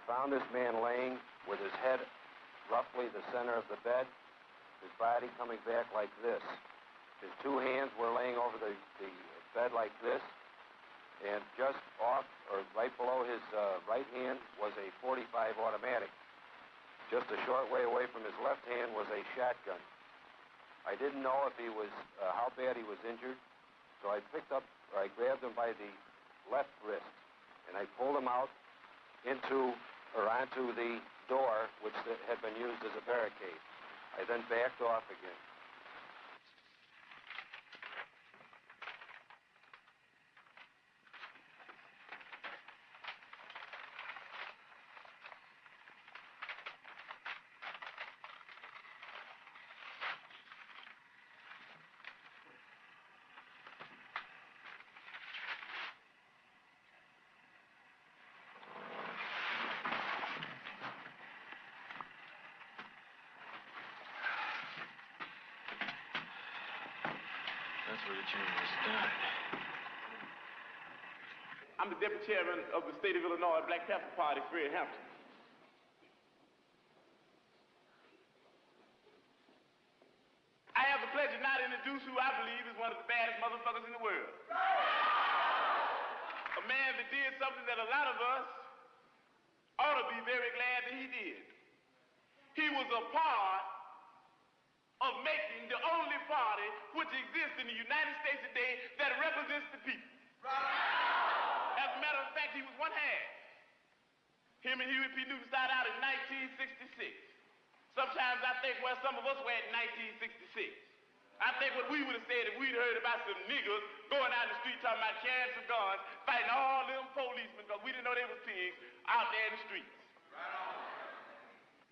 found this man laying with his head roughly the center of the bed, his body coming back like this. His two hands were laying over the bed like this, and just off or right below his right hand was a .45 automatic. Just a short way away from his left hand was a shotgun. I didn't know if he was, how bad he was injured, so I grabbed him by the left wrist, and I pulled him out onto the door, which had been used as a barricade. I then backed off again. I'm the deputy chairman of the state of Illinois Black Panther Party, Fred Hampton. I have the pleasure now to introduce who I believe is one of the baddest motherfuckers in the world. A man that did something that a lot of us ought to be very glad that he did. He was a part of making the only party which exists in the United States today that represents the people. As a matter of fact, he was one half. Him and Huey P. Newton started out in 1966. Sometimes I think where some of us were in 1966. I think what we would have said if we'd heard about some niggas going out in the street talking about carrying some guns, fighting all them policemen because we didn't know they was pigs out there in the streets.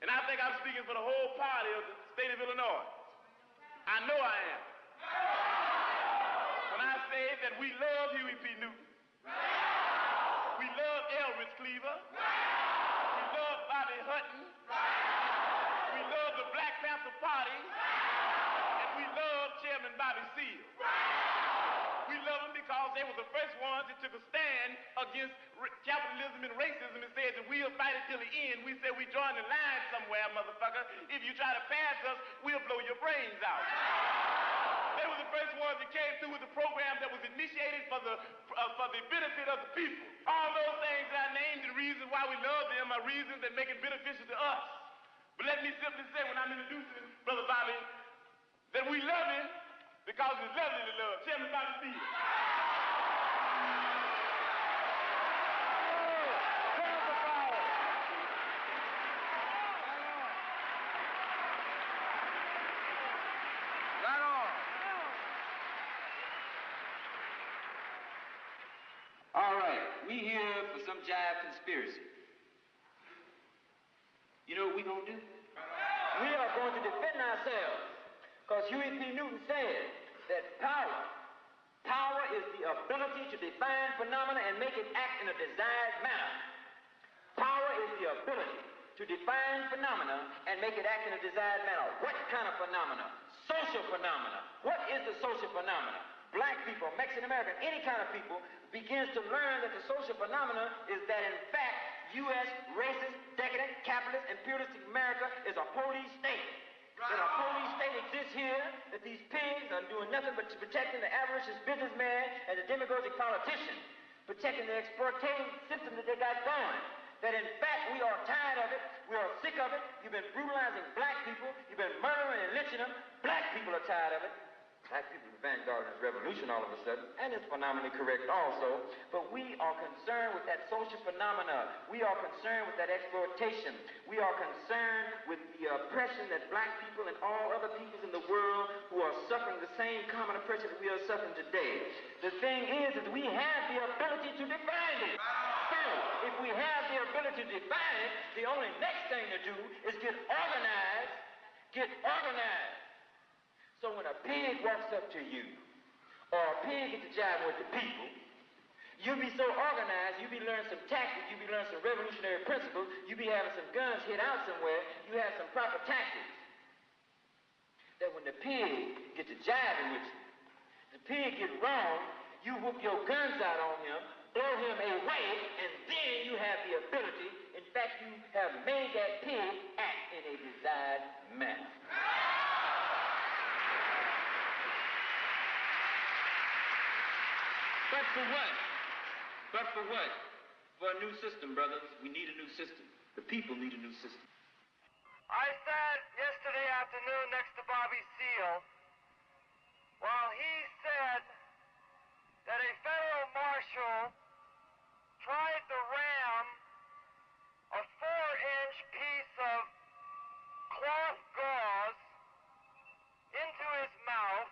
And I think I'm speaking for the whole party of the state of Illinois. I know I am. When I say that we love Huey P. Newton, we love Elridge Cleaver, we love Bobby Hutton, we love the Black Panther Party, and we love Chairman Bobby Seale. We love them because they were the first ones that took a stand against capitalism and racism and said that we'll fight it till the end. We said we join the line somewhere, motherfucker. If you try to pass us, we'll blow your brains out. They were the first ones that came through with the program that was initiated for the benefit of the people. All those things that I named, the reasons why we love them are reasons that make it beneficial to us. But let me simply say when I'm introducing Brother Bobby that we love him because it's lovely to love. Chairman Bobby Seale. All right, we here for some jive conspiracy. You know what we gonna do? We are going to defend ourselves, because Huey P. Newton said that power is the ability to define phenomena and make it act in a desired manner. Power is the ability to define phenomena and make it act in a desired manner. What kind of phenomena? Social phenomena. What is the social phenomena? Black people, Mexican American, any kind of people begins to learn that the social phenomena is that in fact U.S. racist, decadent, capitalist, imperialistic America is a police state. That a police state exists here, that these pigs are doing nothing but protecting the avaricious businessman and the demagogic politician, protecting the exploitative system that they got going. That in fact we are tired of it, we are sick of it. You've been brutalizing black people, you've been murdering and lynching them. Black people are tired of it. Black people are vanguarding this revolution all of a sudden, and it's phenomenally correct also. But we are concerned with that social phenomena. We are concerned with that exploitation. We are concerned with the oppression that black people and all other peoples in the world who are suffering the same common oppression that we are suffering today. The thing is that we have the ability to define it. So, if we have the ability to define it, the only next thing to do is get organized. Get organized. So when a pig walks up to you, or a pig gets to jive with the people, you'll be so organized, you'll be learning some tactics, you'll be learning some revolutionary principles, you'll be having some guns hid out somewhere, you have some proper tactics. That when the pig gets to jiving with you, the pig gets wrong, you whoop your guns out on him, blow him away, and then you have the ability, in fact, you have made that pig act in a desired manner. But for what? But for what? For a new system, brothers. We need a new system. The people need a new system. I sat yesterday afternoon next to Bobby Seale while he said that a federal marshal tried to ram a 4-inch piece of cloth gauze into his mouth.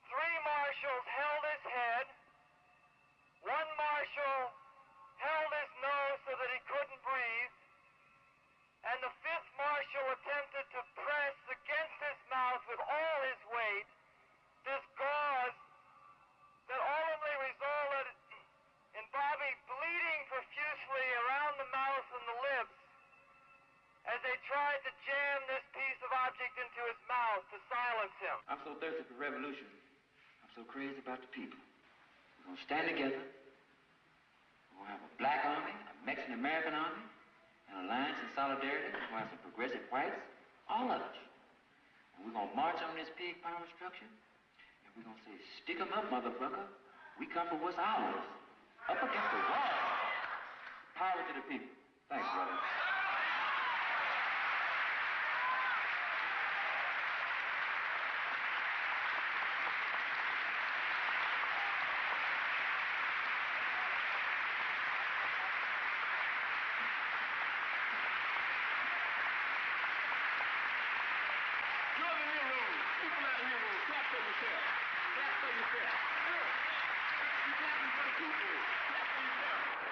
3 marshals held his head. 1 marshal held his nose so that he couldn't breathe. And the 5th marshal attempted to press against his mouth with all his weight this gauze that ultimately resulted in Bobby bleeding profusely around the mouth and the lips as they tried to jam this piece of object into his mouth to silence him. I'm so thirsty for revolution. I'm so crazy about the people. We're going to stand together. We're going to have a black army, a Mexican-American army, an alliance and solidarity. We're going to have some progressive whites, all of us. And we're going to march on this pig power structure, and we're going to say, stick 'em up, motherfucker. We come for what's ours. Up against the wall. Power to the people. Thanks, brother.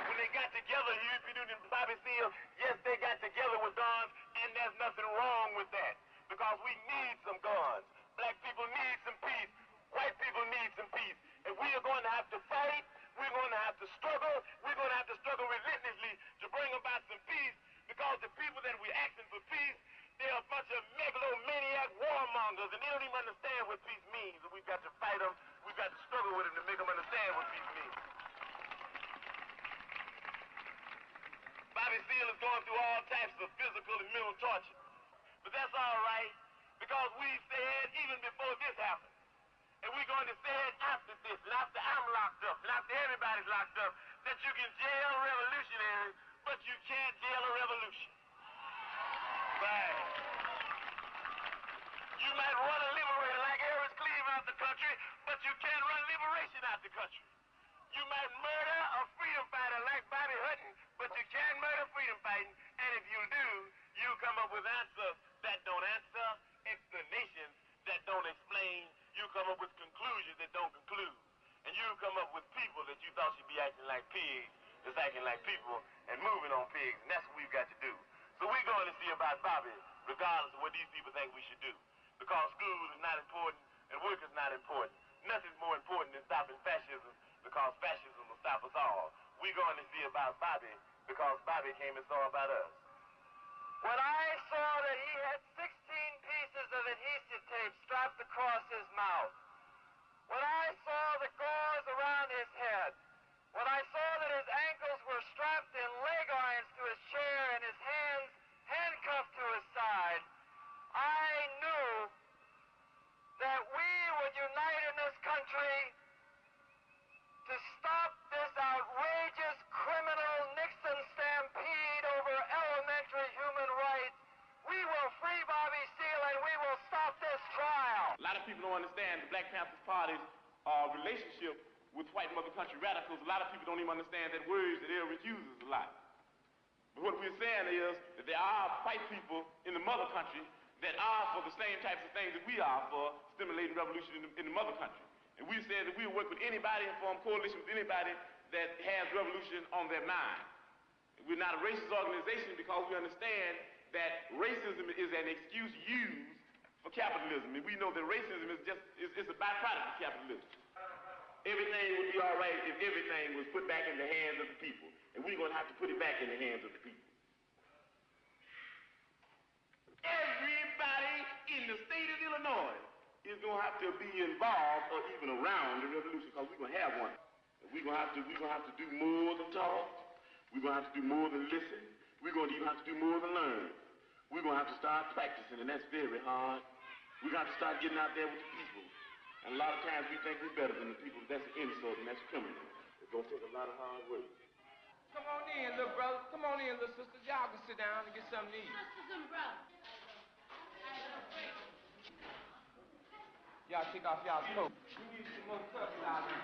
When they got together, UP Newton and Bobby Seale, yes, they got together with guns, and there's nothing wrong with that, because we need some guns. Black people need some peace. White people need some peace. And we are going to have to fight. We're going to have to struggle. We're going to have to struggle relentlessly to bring about some peace, because the people that we're asking for peace, they're a bunch of megalomaniac warmongers, and they don't even understand what peace means. And we've got to fight them. We've got to struggle with them to make them understand what peace means. Bobby Seale is going through all types of physical and mental torture. But that's all right, because we said even before this happened, and we're going to say it after this, and after I'm locked up, and after everybody's locked up, that you can jail revolutionaries, but you can't jail a revolution. Right. You might run a liberator like Harris Cleave out the country, but you can't run liberation out the country. You might murder a freedom fighter like Bobby Hutton, but you can't murder freedom fighting. And if you do, you come up with answers that don't answer, explanations that don't explain. You come up with conclusions that don't conclude. And you come up with people that you thought should be acting like pigs, that's acting like people and moving on pigs. And that's what we've got to do. So we're going to see about Bobby, regardless of what these people think we should do. Because school is not important and work is not important. Nothing's more important than stopping fascism, because fascism will stop us all. We're going to see about Bobby because Bobby came and saw about us. When I saw that he had 16 pieces of adhesive tape strapped across his mouth, when I saw the gauze around his head, when I saw that his ankles were strapped in leg irons to his chair and his hands handcuffed to his side, I knew that we would unite in this country to stop this outrageous criminal Nixon stampede over elementary human rights. We will free Bobby Seale and we will stop this trial. A lot of people don't understand the Black Panther Party's relationship with white mother country radicals. A lot of people don't even understand that words that Elvis uses a lot. But what we're saying is that there are white people in the mother country that are for the same types of things that we are for stimulating revolution in the mother country. And we said that we work with anybody and form coalition with anybody that has revolution on their mind. We're not a racist organization because we understand that racism is an excuse used for capitalism. And we know that racism is it's a byproduct of capitalism. Everything would be all right if everything was put back in the hands of the people. And we're going to have to put it back in the hands of the people. Everybody in the state of Illinois is going to have to be involved or even around the revolution, because we're going to have one. We're going to have to do more than talk. We're going to have to do more than listen. we're going to even have to do more than learn. We're going to have to start practicing, and that's very hard. We're going to have to start getting out there with the people. And a lot of times we think we're better than the people. That's an insult, and that's criminal. It's going to take a lot of hard work. Come on in, little brother. Come on in, little sisters. Y'all can sit down and get something to eat. Sisters and brothers. Y'all take off y'all's coat. We need some more cups out here.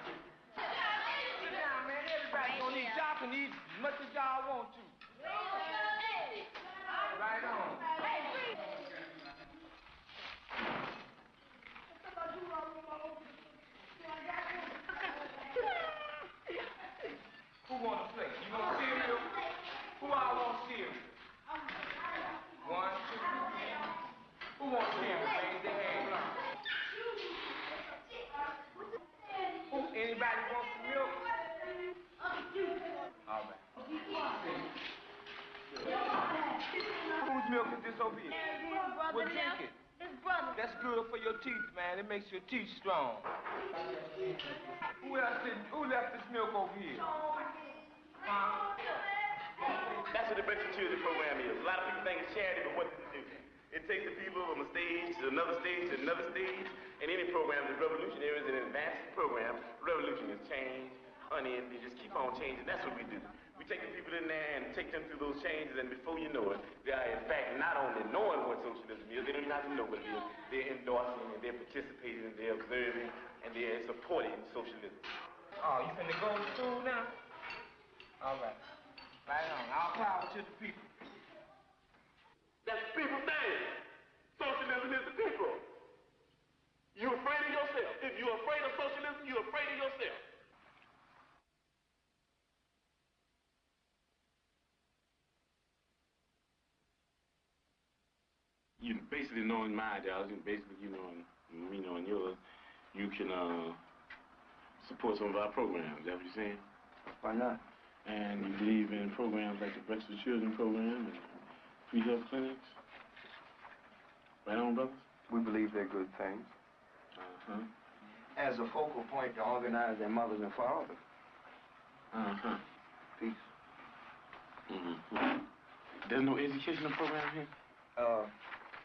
Sit down, man. Everybody gonna eat. Y'all can eat as much as y'all want to. Right on. Who want a plate? You want cereal? Who all want cereal? 1, 2. Who wants cereal? Raise their hand. Who? Anybody want some milk? All right. Whose milk is this over here? Well, drink it. His brother. That's good for your teeth, man. It makes your teeth strong. Who left this milk over here? Huh? That's what the Breakfast Children program is. A lot of people think it's charity, but what does it do? It takes the people from a stage to another stage to another stage, and any program that's revolutionary is an advanced program. Revolution is change, honey, and they just keep on changing. That's what we do. We take the people in there and take them through those changes, and before you know it, they are in fact not only knowing what socialism is, they don't even have to know what it is. They're endorsing and they're participating and they're observing and they're supporting socialism. Oh, you finna go to school now? All right. Right on. All power to the people. That's the people thing. Socialism is the people. You're afraid of yourself. If you're afraid of socialism, you're afraid of yourself. You basically knowing my ideology, and basically you knowing me knowing yours, you can support some of our programs. Is that what you're saying? Why not? And you believe in programs like the Breakfast Children program and free health clinics? Right on, brothers? We believe they're good things. Uh-huh. As a focal point to organize their mothers and fathers. Uh-huh. Peace. Mm-hmm. There's no educational program here?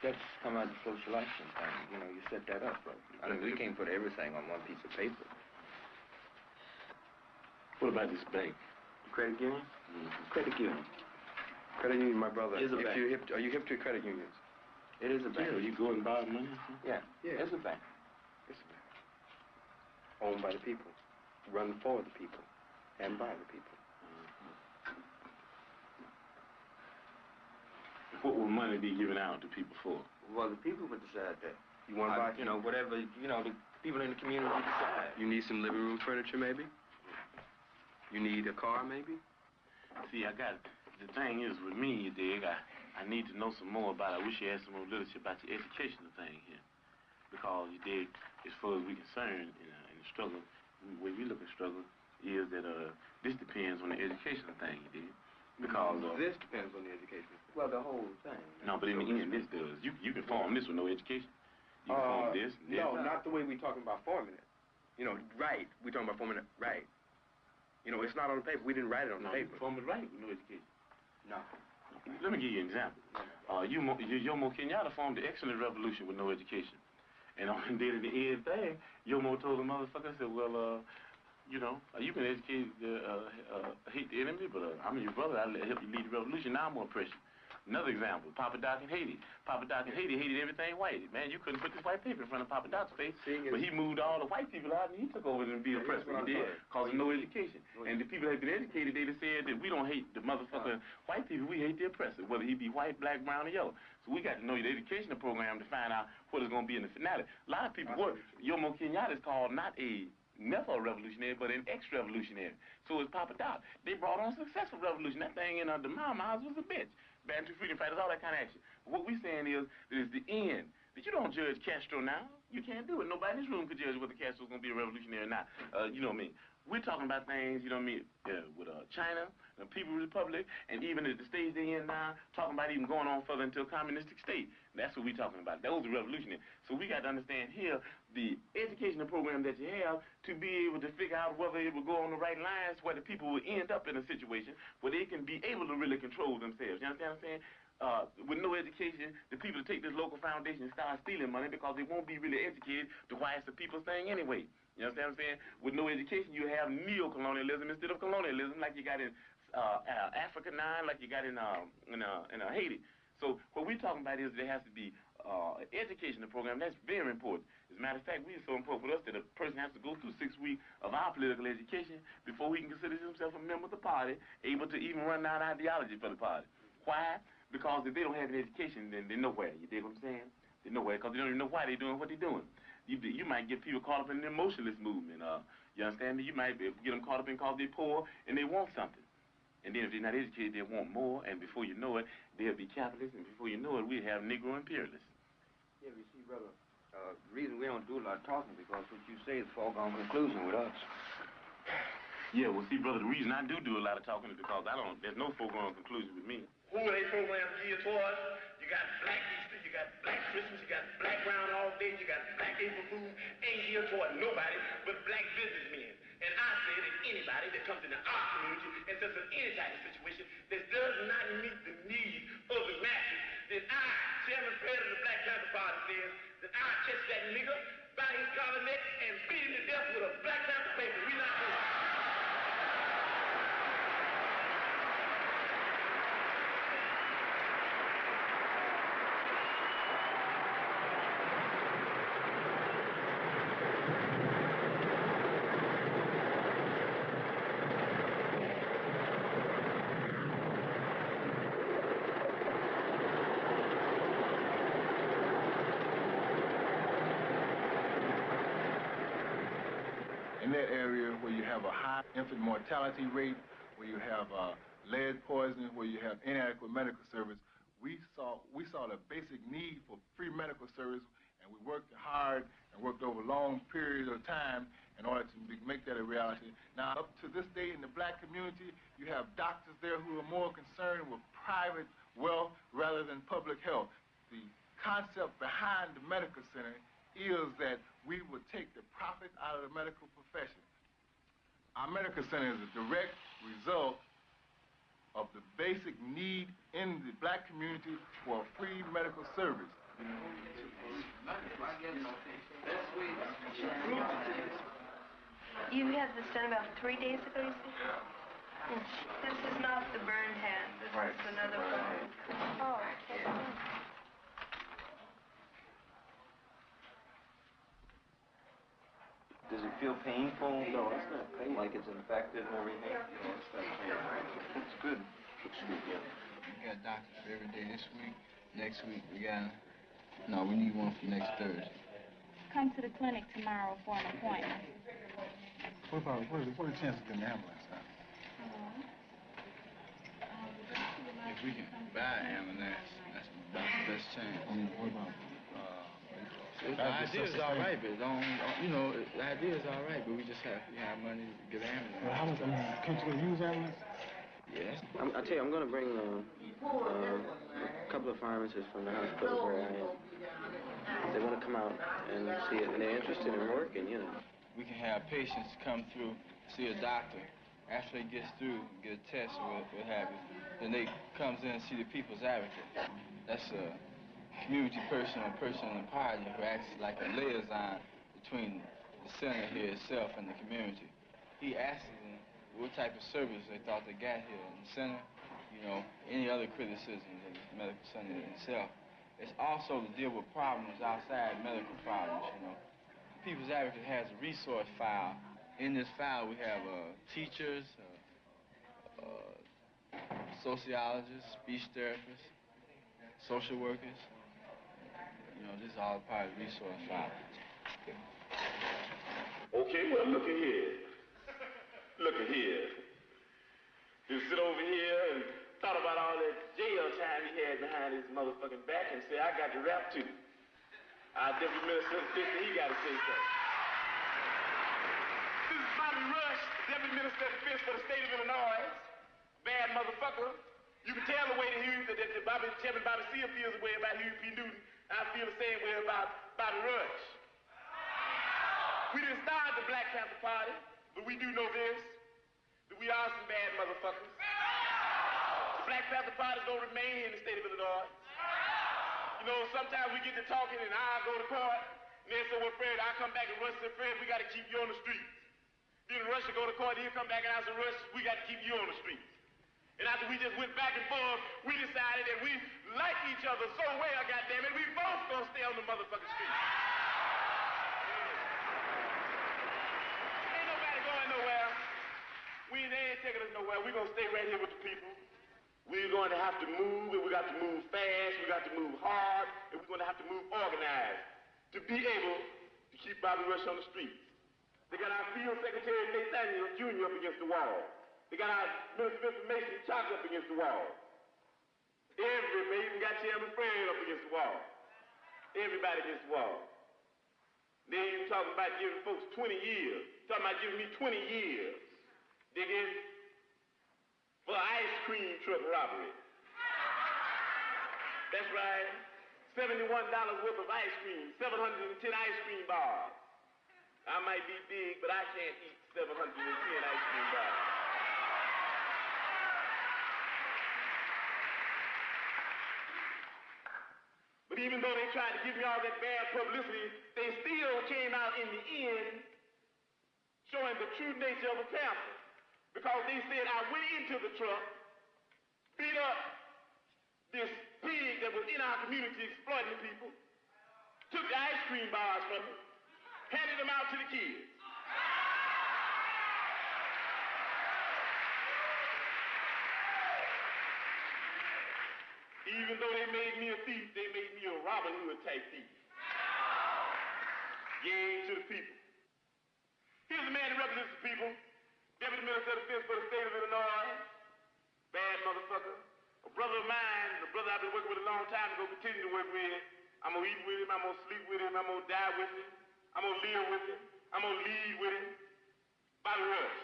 That's come out of social action thing. You know, you set that up, bro. I mean, we can't put everything on one piece of paper. What about this bank? Credit union? Mm-hmm. Credit union. Credit union, my brother. Is a bank. Are you hip to credit unions? It is a bank. Yeah, you go and borrow money? Yeah. It's a bank. It's a bank. Owned by the people. Run for the people. And by the people. What will money be given out to people for? Well, the people would decide that. You want to buy, you know, whatever, you know, the people in the community decide. You need some living room furniture, maybe? You need a car, maybe? See, the thing is with me, you dig, I need to know some more about it. I wish you had some more literature about the educational thing here. Because, you dig, as far as we're concerned in the struggle, the way we look at struggle is that this depends on the educational thing, you dig. Because this depends on the education. Well, the whole thing. No, but in the end, this does. You can form this with no education. You can form this and this. No, not the way we're talking about forming it. You know, right. We're talking about forming it right. You know, it's not on the paper. We didn't write it on the paper. You form it right with no education. No. Let me give you an example. Yomo Kenyatta formed the excellent revolution with no education. And then at the end thing, Yomo told the motherfucker, I said, well, you know, you can educate, hate the enemy, but I'm your brother. I'll help you lead the revolution. Now I'm more pressure. Another example, Papa Doc in Haiti. Papa Doc in Haiti hated everything white. Man, you couldn't put this white paper in front of Papa Doc's face. But he moved all the white people out and he took over and be oppressed. He did, because of no education. And the people that had been educated, they'd have said that we don't hate the motherfucking white people, we hate the oppressor, whether he be white, black, brown, or yellow. So we got to know the educational program to find out what it's going to be in the finale. A lot of people, Yomo Kenyatta is called never a revolutionary, but an ex-revolutionary. So is Papa Doc. They brought on a successful revolution. That thing in the Mamas was a bitch. Bantu freedom fighters, all that kind of action. What we're saying is that it's the end. That you don't judge Castro now. You can't do it. Nobody in this room could judge whether Castro's going to be a revolutionary or not. You know what I mean? We're talking about things, you know what I mean, with China, the People's Republic, and even at the stage they're in now, talking about even going on further into a communistic state. That's what we're talking about. Those are revolutionary. So we got to understand here the educational program that you have to be able to figure out whether it will go on the right lines, where the people will end up in a situation where they can be able to really control themselves. You understand what I'm saying? With no education, the people take this local foundation and start stealing money because they won't be really educated to why it's the people's thing anyway. You understand what I'm saying? With no education, you have neo-colonialism instead of colonialism, like you got in Africa now, like you got in Haiti. So what we're talking about is there has to be an educational program. That's very important. As a matter of fact, it's so important for us that a person has to go through 6 weeks of our political education before he can consider himself a member of the party, able to even run down ideology for the party. Why? Because if they don't have an education, then they're nowhere. You dig what I'm saying? They're nowhere because they don't even know why they're doing what they're doing. You might get people caught up in the emotionalist movement. You understand me? You might get them caught up in because they're poor and they want something. And then if they're not educated, they want more. And before you know it, they'll be capitalists. And before you know it, we have Negro imperialists. Yeah, you see, brother, the reason we don't do a lot of talking because what you say is a foregone conclusion with us. Yeah, well, see, brother, the reason I do a lot of talking is because there's no foregone conclusion with me. Who are they programs geared towards? You got Black Easter, you got Black Christmas, you got Black Round All Day, you got Black April Fool. Ain't geared toward nobody but black businessmen. And I say that anybody that comes into our community and says in any type of situation that does not meet the needs of the masses, then I, Chairman President of the Black Panther Party, says that I catch that nigga by his collar neck and beat him to death with a Black Panther paper. We not doing it. In that area where you have a high infant mortality rate, where you have lead poisoning, where you have inadequate medical service, we saw the basic need for free medical service, and we worked hard and worked over long periods of time in order to make that a reality. Now, up to this day in the black community, you have doctors there who are more concerned with private wealth rather than public health. The concept behind the medical center is that we would take the profit out of the medical profession. Our medical center is a direct result of the basic need in the black community for free medical service. You had this done about 3 days ago, you said? This is not the burned hand. This is another burn. Oh, okay. Does it feel painful? No, it's not painful. Like it's infected and everything? No, it's not painful. It's good. Looks good, yeah. We got doctors for every day this week. Next week, we need one for next Thursday. Come to the clinic tomorrow for an appointment. What are the chances of getting an ambulance now? If we can buy an ambulance, that's the best chance. What about, the idea is all right, but the idea is all right, but we have money to get an ambulance. Well, how much, can't you use ambulance? Yes. I tell you, I'm going to bring a couple of pharmacists from the hospital where I am. They want to come out and see it, and they're interested in working, you know. We can have patients come through, see a doctor. After they get through, get a test or what have you, then they comes in and see the people's advocate. That's a community person or person in the party who acts like a liaison between the center here itself and the community. He asks them what type of service they thought they got here in the center, any other criticisms of the medical center itself. It's also to deal with problems outside medical problems, People's Advocate has a resource file. In this file, we have teachers, sociologists, speech therapists, social workers. This is all part of the resource file. Okay, well, look at here. Look at here. You sit over here and thought about all that jail time he had behind his motherfucking back and say, I got the rap too. Our Deputy Minister of Fiscal, he got to say so. This is Bobby Rush, Deputy Minister of Defense for the state of Illinois. Bad motherfucker. You can tell the way that Chairman Bobby Seale feels the way about Huey P. Newton. I feel the same way about Bobby Rush. We didn't start the Black Panther Party, but we do know this, that we are some bad motherfuckers. The Black Panther Party is going to remain here in the state of Illinois. You know, sometimes we get to talking and I go to court, and then say, well, Fred, I come back and Rush said, Fred, we got to keep you on the streets. Then Rush will go to court, he'll come back and I said, Rush, we got to keep you on the streets. And after we just went back and forth, we decided that we like each other so well, goddammit, we both gonna stay on the motherfucking street. Ain't nobody going nowhere. They ain't taking us nowhere. We're gonna stay right here with the people. We're going to have to move, and we got to move fast, we got to move hard, and we're going to have to move organized to be able to keep Bobby Rush on the streets. They got our field secretary, Nathaniel Jr. up against the wall. They got our Minister of Information, Chuck, up against the wall. Everybody even got Chairman Fred up against the wall. Everybody against the wall. Then you talking about giving folks 20 years. Talking about giving me 20 years. Dig in? For ice cream truck robbery. That's right. $71 worth of ice cream. 710 ice cream bars. I might be big, but I can't eat 710 ice cream bars. But even though they tried to give me all that bad publicity, they still came out in the end showing the true nature of a panther. Because they said I went into the truck, beat up this pig that was in our community exploiting people, took the ice cream bars from me, handed them out to the kids. Even though they made me a thief, they made me a Robin Hood type thief. Gave to the people. Here's a man that represents the people. Deputy Minister of Defense for the state of Illinois. Bad motherfucker. A brother of mine, a brother I've been working with a long time ago, continue to work with. I'm gonna eat with him, I'm gonna sleep with him, I'm gonna die with him, I'm gonna live with him, I'm gonna lead with him. Bobby Rush.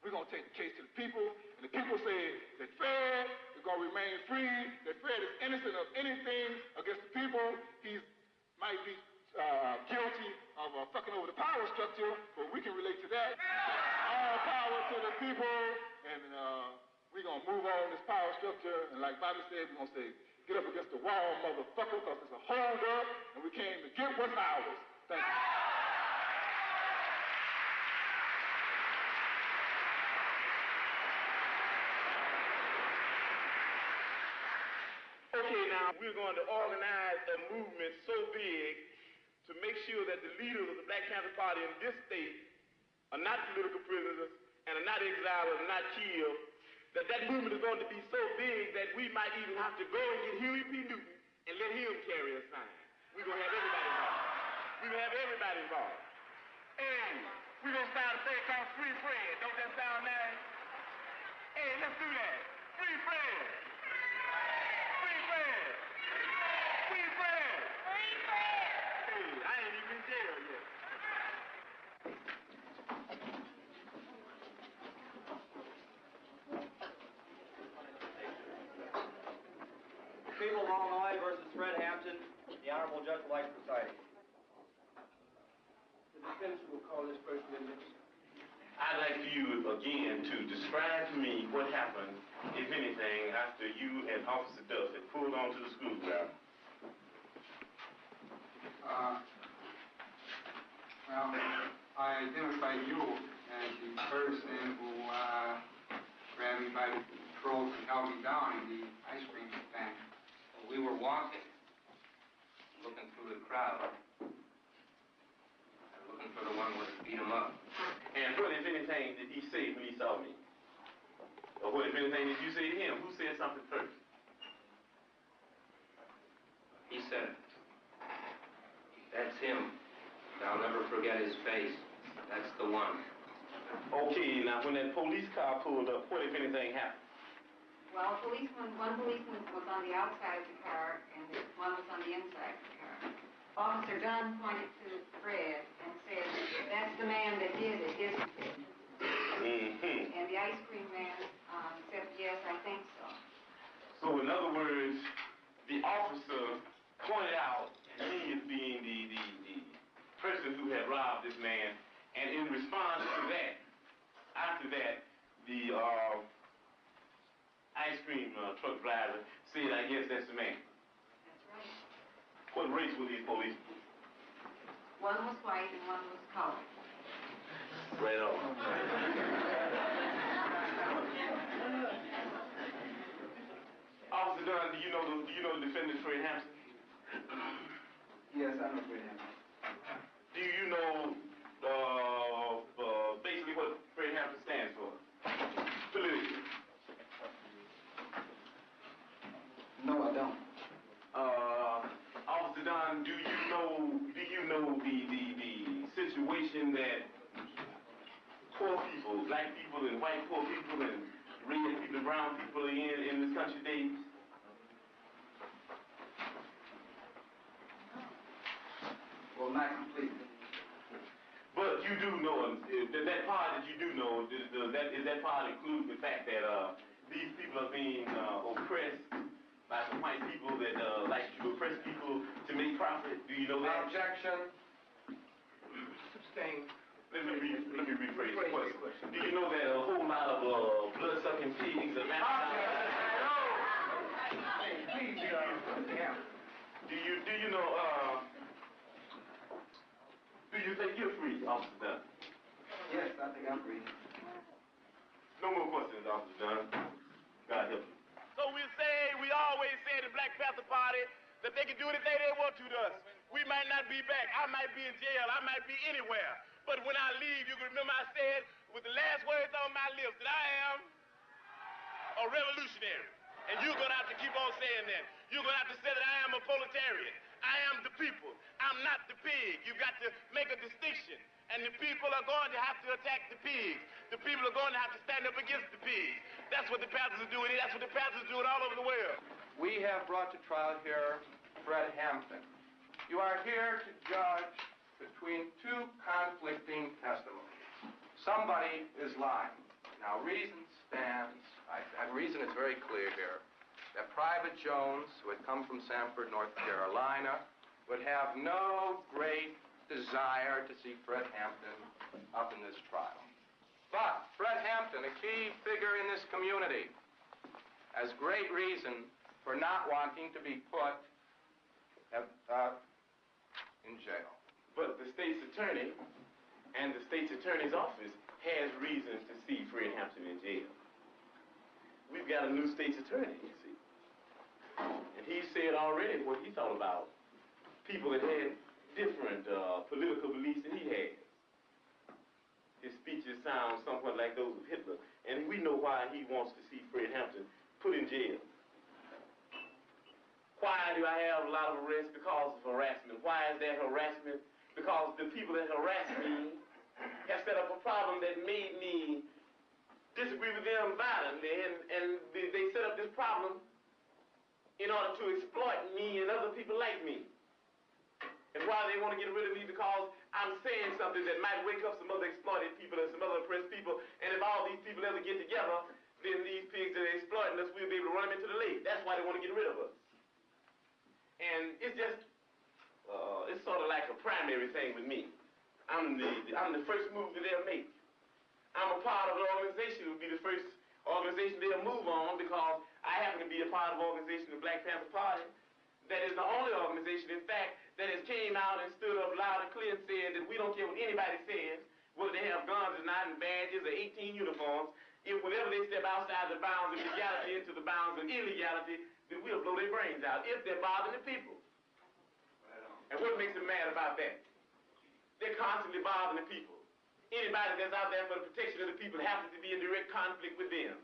We're going to take the case to the people, and the people say that Fred is going to remain free, that Fred is innocent of anything against the people. He might be guilty of fucking over the power structure, but we can relate to that. All power to the people, and we're going to move on this power structure, and like Bobby said, we're going to say, get up against the wall, motherfucker, because it's a hold-up, and we came to get what's ours. Thank you. Okay, now we're going to organize a movement so big to make sure that the leaders of the Black Panther Party in this state are not political prisoners and are not exiled or not killed, that movement is going to be so big that we might even have to go and get Huey P. Newton and let him carry a sign. We're going to have everybody involved. We're going to have everybody involved. And we're going to start a thing called Free Fred. Don't that sound nice? Hey, let's do that. Free Fred. Free Fred. Free Fred. Free Fred. Hey, I ain't even in jail yet. People of Illinois versus Fred Hampton, the Honorable Judge Light presiding. The defense will call this first witness. I'd like for you again to describe to me what happened, if anything, after you and Officer Duff had pulled onto the school ground. Well, I identified you as the person who grabbed me by the throat and held me down in the ice cream stand. We were walking, looking through the crowd, looking for the one who beat him up. And what, if anything, did he say when he saw me? Or what, if anything, did you say to him? Who said something first? He said, "That's him. I'll never forget his face. That's the one." Okay, now when that police car pulled up, what, if anything, happened? Well, one policeman was on the outside of the car, and one was on the inside of the car. Officer Dunn pointed to Fred and said, "That's the man that did it, isn't it?" Mm-hmm. And the ice cream man said, "Yes, I think so." So in other words, the officer pointed out me as being the person who had robbed this man, and in response to that, after that, the ice cream truck driver said, I guess that's the man. That's right. What race were these police? One was white and one was colored. Right on. Officer Dunn, do you know the defendant, Fred Hampton? Yes, I know Fred Hampton. Do you know basically what Fred Hampton stands for? Politically. No, I don't. Officer Dunn, do you know the situation that poor people, black people and white poor people and red people and brown people are in this country today? Well, not completely. But you do know, that part that you do know, that part includes the fact that these people are being oppressed by some white people that like to oppress people to make profit. Do you know that? Objection. Sustain. Let me rephrase the question. Do you know that a whole lot of blood-sucking pigs are Do you know, do you think you're free, Officer Dunn? Yes, I think I'm free. No more questions, Officer Dunn. God help you. So we always say in the Black Panther Party that they can do anything they want to us. We might not be back. I might be in jail. I might be anywhere. But when I leave, you can remember I said with the last words on my lips that I am a revolutionary. And you're going to have to keep on saying that. You're going to have to say that I am a proletarian. I am the people. I'm not the pig. You've got to make a distinction. And the people are going to have to attack the pigs. The people are going to have to stand up against the pigs. That's what the Panthers are doing. That's what the Panthers are doing all over the world. We have brought to trial here Fred Hampton. You are here to judge between two conflicting testimonies. Somebody is lying. Now, reason stands, reason is very clear here, that Private Jones, who had come from Sanford, North Carolina, would have no great desire to see Fred Hampton up in this trial. But Fred Hampton, a key figure in this community, has great reason for not wanting to be put in jail. But the state's attorney and the state's attorney's office has reasons to see Fred Hampton in jail. We've got a new state's attorney, you see. And he said already what he thought about people that had different political beliefs than he had. His speeches sound somewhat like those of Hitler. And we know why he wants to see Fred Hampton put in jail. Why do I have a lot of arrests? Because of harassment. Why is that harassment? Because the people that harass me have set up a problem that made me disagree with them violently, and they set up this problem in order to exploit me and other people like me. And why they want to get rid of me? Because I'm saying something that might wake up some other exploited people and some other oppressed people, and if all these people ever get together, then these pigs that are exploiting us, we'll be able to run them into the lake. That's why they want to get rid of us. And it's just, it's sort of like a primary thing with me. I'm the first move that they'll make. I'm a part of an organization that will be the first organization they'll move on, because I happen to be a part of an organization, the Black Panther Party, that is the only organization, in fact, that has came out and stood up loud and clear and said that we don't care what anybody says, whether they have guns or not and badges or 18 uniforms. If whenever they step outside the bounds of legality into the bounds of illegality, then we'll blow their brains out if they're bothering the people. And what makes them mad about that? They're constantly bothering the people. Anybody that's out there for the protection of the people happens to be in direct conflict with them.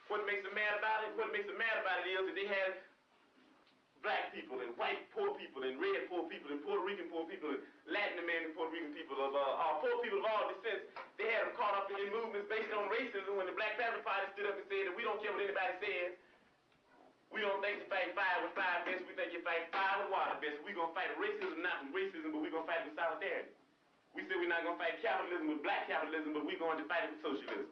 What makes them mad about it? What makes them mad about it is that they had black people and white poor people and red poor people and Puerto Rican poor people and Latin American Puerto Rican people of poor people of all descents. They had them caught up in movements based on racism when the Black Panther Party stood up and said that we don't care what anybody says. We don't think you fight fire with fire best. We think you fight fire with water best. We're going to fight racism, not with racism, but we're going to fight with solidarity. We said we're not going to fight capitalism with black capitalism, but we're going to fight it with socialism.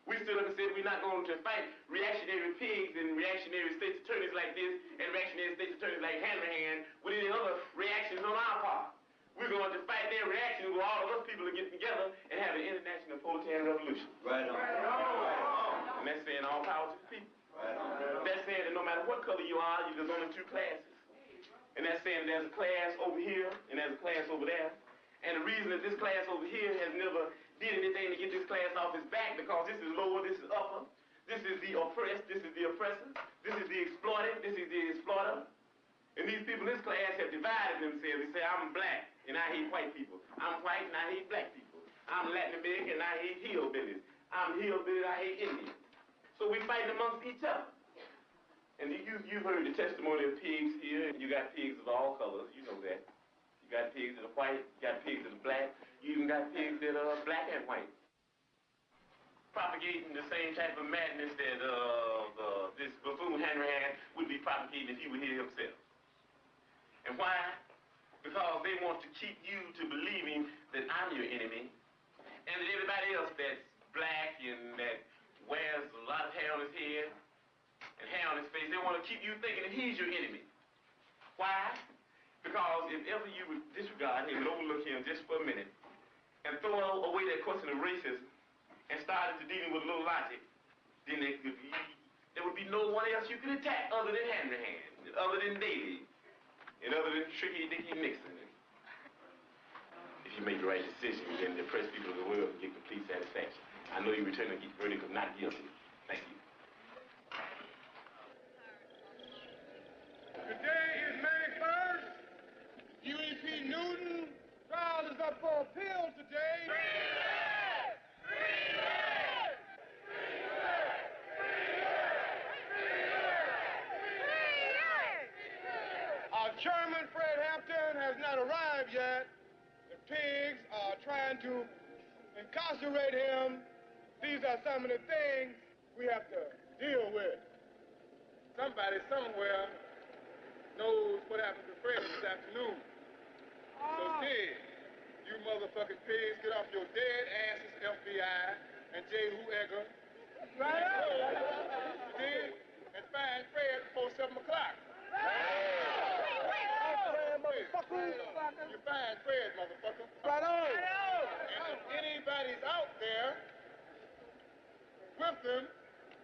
We stood up and said we're not going to fight reactionary pigs and reactionary state's attorneys like this and reactionary state's attorneys like Hanrahan with any other reactions on our part. We're going to fight their reactions where all of us people are getting together and have an international proletarian revolution. Right on. And that's saying all power to the people. Right on. That's saying that no matter what color you are, there's only two classes. And that's saying there's a class over here and there's a class over there. And the reason that this class over here has never did anything to get this class off its back because this is lower, this is upper. This is the oppressed, this is the oppressor. This is the exploited, this is the exploiter. And these people in this class have divided themselves. They say, I'm black and I hate white people. I'm white and I hate black people. I'm Latin American and I hate hillbillies. I'm hillbilly and I hate Indians. So we fighting amongst each other. And you've heard the testimony of pigs here. You got pigs of all colors, you know that. You got pigs that are white, you got pigs that are black, you even got pigs that are black and white. Propagating the same type of madness that this buffoon Hanrahan would be propagating if he were here himself. And why? Because they want to keep you to believing that I'm your enemy, and that everybody else that's black and that wears a lot of hair on his head and hair on his face, they want to keep you thinking that he's your enemy. Why? Because if ever you would disregard him and overlook him just for a minute and throw away that question of racism and start into dealing with a little logic, then there would be no one else you could attack other than Hanrahan, other than Davy, and other than Tricky Dicky Nixon. If you make the right decision, then the oppressed people of the world will get complete satisfaction. I know you return a verdict of not guilty. Thank you. Today is May 1st. U.E.P. Newton trial is up for appeal today. Our chairman, Fred Hampton, has not arrived yet. The pigs are trying to incarcerate him. These are some of the things we have to deal with. Somebody somewhere knows what happened to Fred this afternoon. So dead, you motherfucking pigs, get off your dead asses, FBI and J. Who Edgar. Right on. Did? And find Fred before 7 o'clock. You find Fred, motherfucker. Right on. And if anybody's out there with him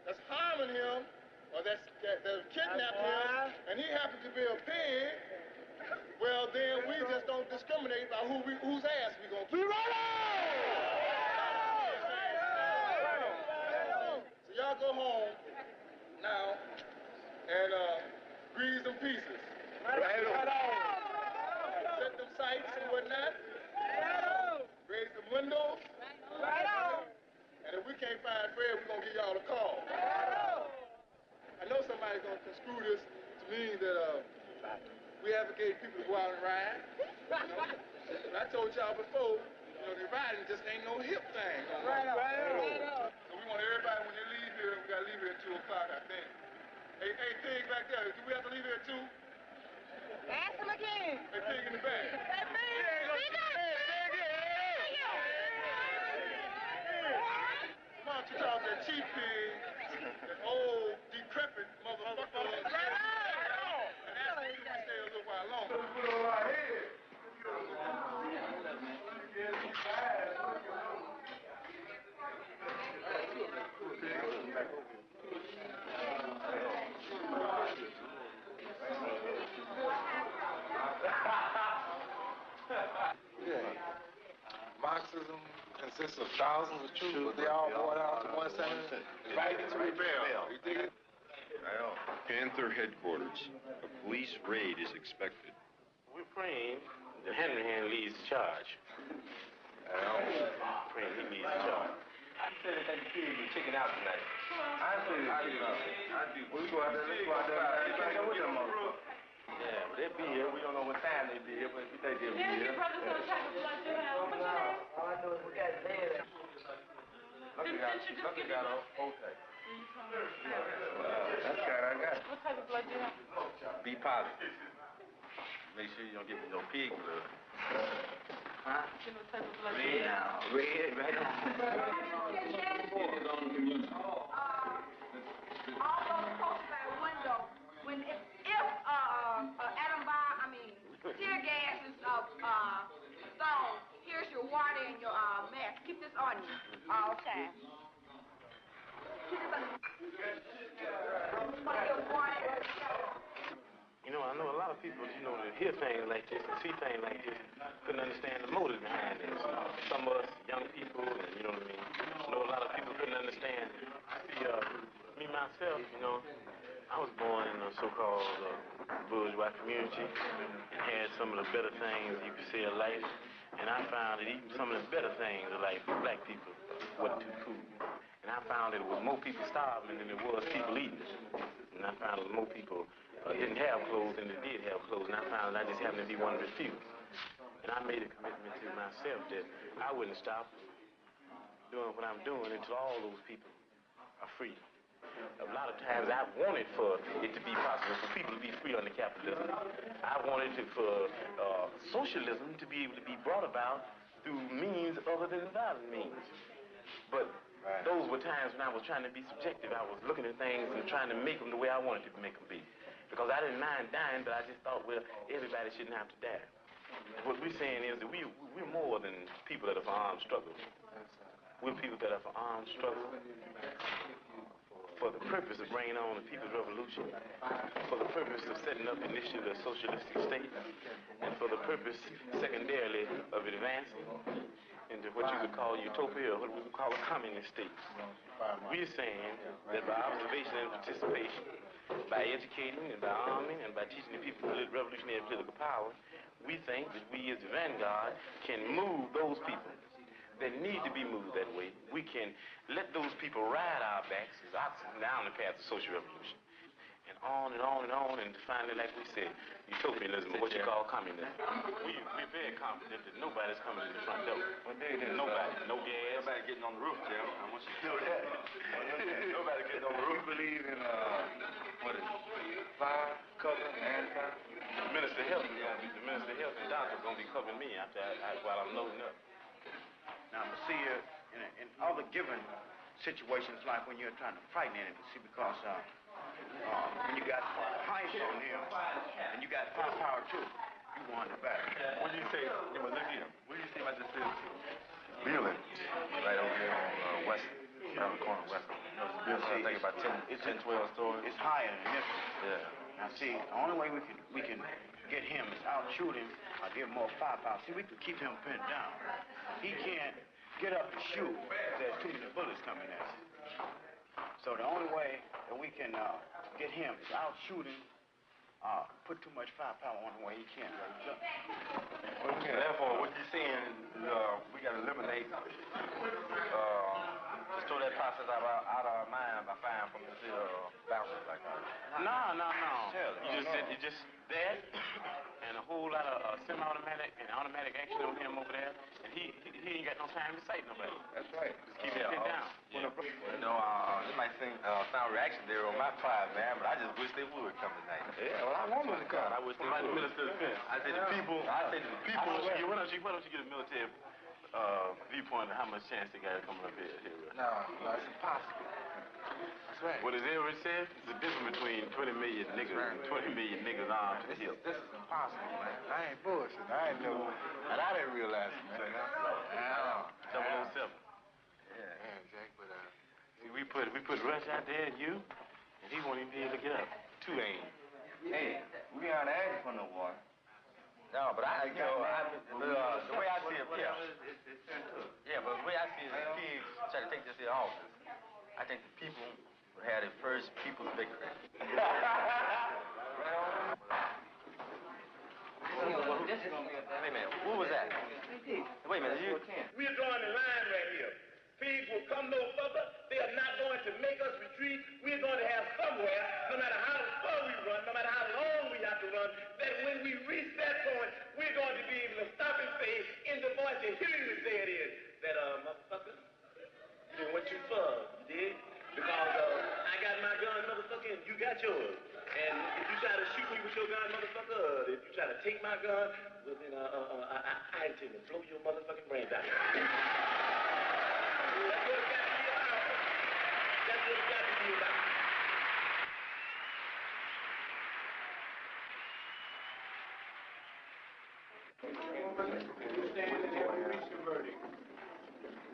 that's harming him or that's kidnapped him and he happens to be a pig, well, then we just don't discriminate by whose ass we gonna keep. Right on! So y'all go home now and grease them pieces. Right on! Set them sights and whatnot. Raise them windows. Right on! And if we can't find Fred, we're gonna give y'all a call. I know somebody's gonna construe this to mean that we advocate people to go out and ride. And I told y'all before, the riding just ain't no hip thing. Right on. So we want everybody, when they leave here, we gotta leave here at 2 o'clock, I think. Hey, pig back there, do we have to leave here at 2? Ask him again. Hey, pig in the back. Hey, Why don't you talk that cheap pig, that old, decrepit motherfucker. Right on. And ask him if we stay a little while longer. Let's put it on our head. Marxism consists of thousands of truths, but they all boil down to one sentence. Right to rebel. You dig it? Panther headquarters. A police raid is expected. We're praying that Hanrahan leads the charge. Praying he leads the charge. I said that the kids were checking out tonight. I said I do. Well, we go out there, let's go out there. Yeah, but they'll be here. We don't know what time they'll be here, but we think they'll be here. Your brother's gonna try to blood you out. What's your name? All I know is we got his head. Lucky got on okay. That's kind I got. What type of blood do you have? Be positive. Make sure you don't get no pig blood. Huh? You know, type of blood. Red now. Red, right now. All those folks by the window, if tear gas is stone, here's your water and your mask. Keep this on you all the time. You know, I know a lot of people, you know, that hear things like this and see things like this, couldn't understand the motive behind this. Some of us, young people, and you know what I mean, I know a lot of people couldn't understand. See, me myself, you know, I was born in a so-called bourgeois community and had some of the better things you could say of life. And I found that even some of the better things of life for black people wasn't too cool. And I found that it was more people starving than there was people eating. And I found that more people didn't have clothes than they did have clothes. And I found that I just happened to be one of the few. And I made a commitment to myself that I wouldn't stop doing what I'm doing until all those people are free. A lot of times I wanted for it to be possible for people to be free under capitalism. I wanted for socialism to be able to be brought about through means other than violent means. But those were times when I was trying to be subjective. I was looking at things and trying to make them the way I wanted to make them be. Because I didn't mind dying, but I just thought, well, everybody shouldn't have to die. What we're saying is that we're more than people that are for armed struggle. We're people that are for armed struggle, for the purpose of bringing on the people's revolution, for the purpose of setting up initially a socialistic state, and for the purpose, secondarily, of advancing into what you could call utopia, or what we would call a communist state. We're saying that by observation and participation, by educating and by arming and by teaching the people revolutionary political power, we think that we as the vanguard can move those people that need to be moved that way. We can let those people ride our backs as oxen down the path of social revolution. And on and on and on, and finally, like we said, utopianism, or what you call communism. We're very confident that nobody's coming in the front door. Nobody. No gas. Nobody getting on the roof, Jim. I want you to know that. Nobody getting on the roof. We believe in, what is it? Fire, cover, and time. The Minister of Health and doctor are going to be covering me after while I'm loading up. Now, but see, in other given situations, like when you're trying to frighten enemy, see, because when you got height on him and you got firepower too, you want it back. What do you say? Look at him. What do you say about this building right over here on West, around the corner of West? Building, I think about 10, 12 stories. It's higher than this one. Yeah. Now, see, the only way we can get him is out shoot him or give him more firepower. See, we can keep him pinned down. He can't get up and shoot. There's too many bullets coming at him. So the only way that we can get him is out shoot him, put too much firepower on him where he can't raise up. Well, therefore, what you're saying is we got to eliminate, just throw that process out of our mind by firing from this bounces like that. No. You just that and a whole lot of semi-automatic and automatic action on him over there, and he ain't got no time to sight nobody. That's right. Just keep it pinned down. Yeah. You know, it might seem sound reaction there on my part, man, but I just wish they would come tonight. Yeah, well, I want them to come. I wish they would. Minister of Defense. I say the people. Why don't you get a military viewpoint of how much chance they got of coming up here? No, it's impossible. That's right. What has Elrich said? There's a difference between 20 million niggas and 20 million niggas armed to the hilt. This is impossible, man. I ain't bullshit. I ain't know. And I didn't realize it, man. Double 07. Yeah, Jack, but see, we put Rush out there and you, and he won't even be able to get up. Two ain't. Hey, we aren't asking for no water. No, but the way I see it, but the way I see it, if pigs try to take this here office, I think the people would have their first people's victory. Wait a minute, who was that? Wait a minute, you? We're drawing the line right here. Pigs will come no further. They are not going to make us retreat. We're going to have somewhere, no matter how far we run, no matter how long we have to run, that when we reach that point, we're going to be able to stop and say, in the voice of hearing we say it is, that, motherfucker, you didn't what you for, you did? Because I got my gun, motherfucker, and you got yours. And if you try to shoot me with your gun, motherfucker, if you try to take my gun, well then I intend to blow your motherfucking brains out. That's what it got to be about. That's what it got to be about.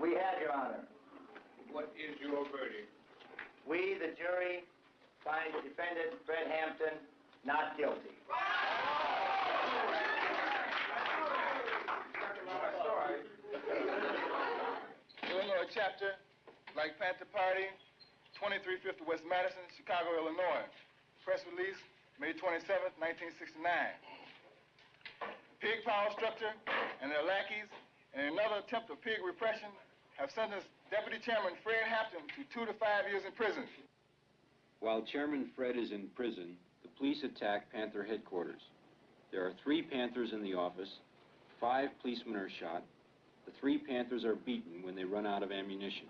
We have, Your Honor. What is your verdict? We, the jury, find the defendant, Fred Hampton, not guilty. Illinois chapter, Black Panther Party, 2350 West Madison, Chicago, Illinois. Press release, May 27th, 1969. Pig power structure and their lackeys, in another attempt of pig repression, have sentenced Deputy Chairman Fred Hampton to 2 to 5 years in prison. While Chairman Fred is in prison, the police attack Panther headquarters. There are 3 Panthers in the office, 5 policemen are shot. The 3 Panthers are beaten when they run out of ammunition.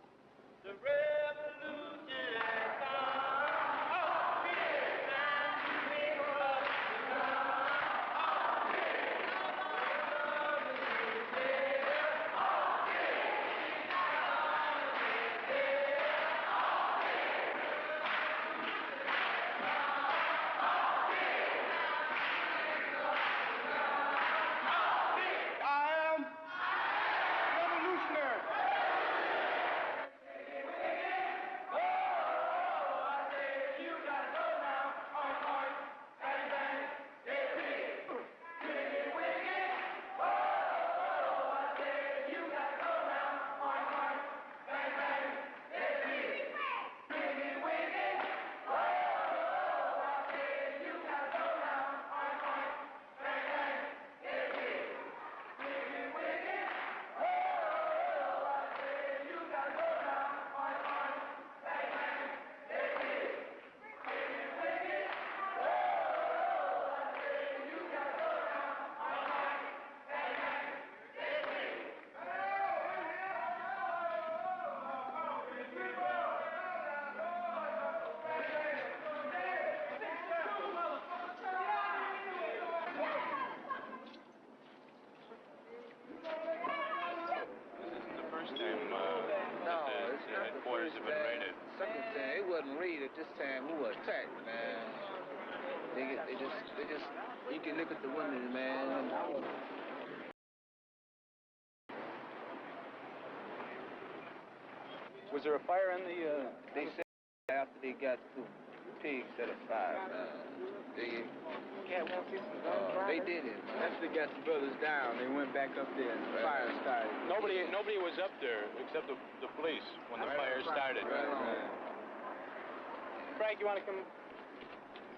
This time who attacked, man. They just, you can look at the windows, man. Was there a fire in the, they said after they got the pigs set afire, man. They did it, man. After they got the brothers down, they went back up there and the fire started. Nobody was up there except the police when the fire started. Right. Frank, you want to come?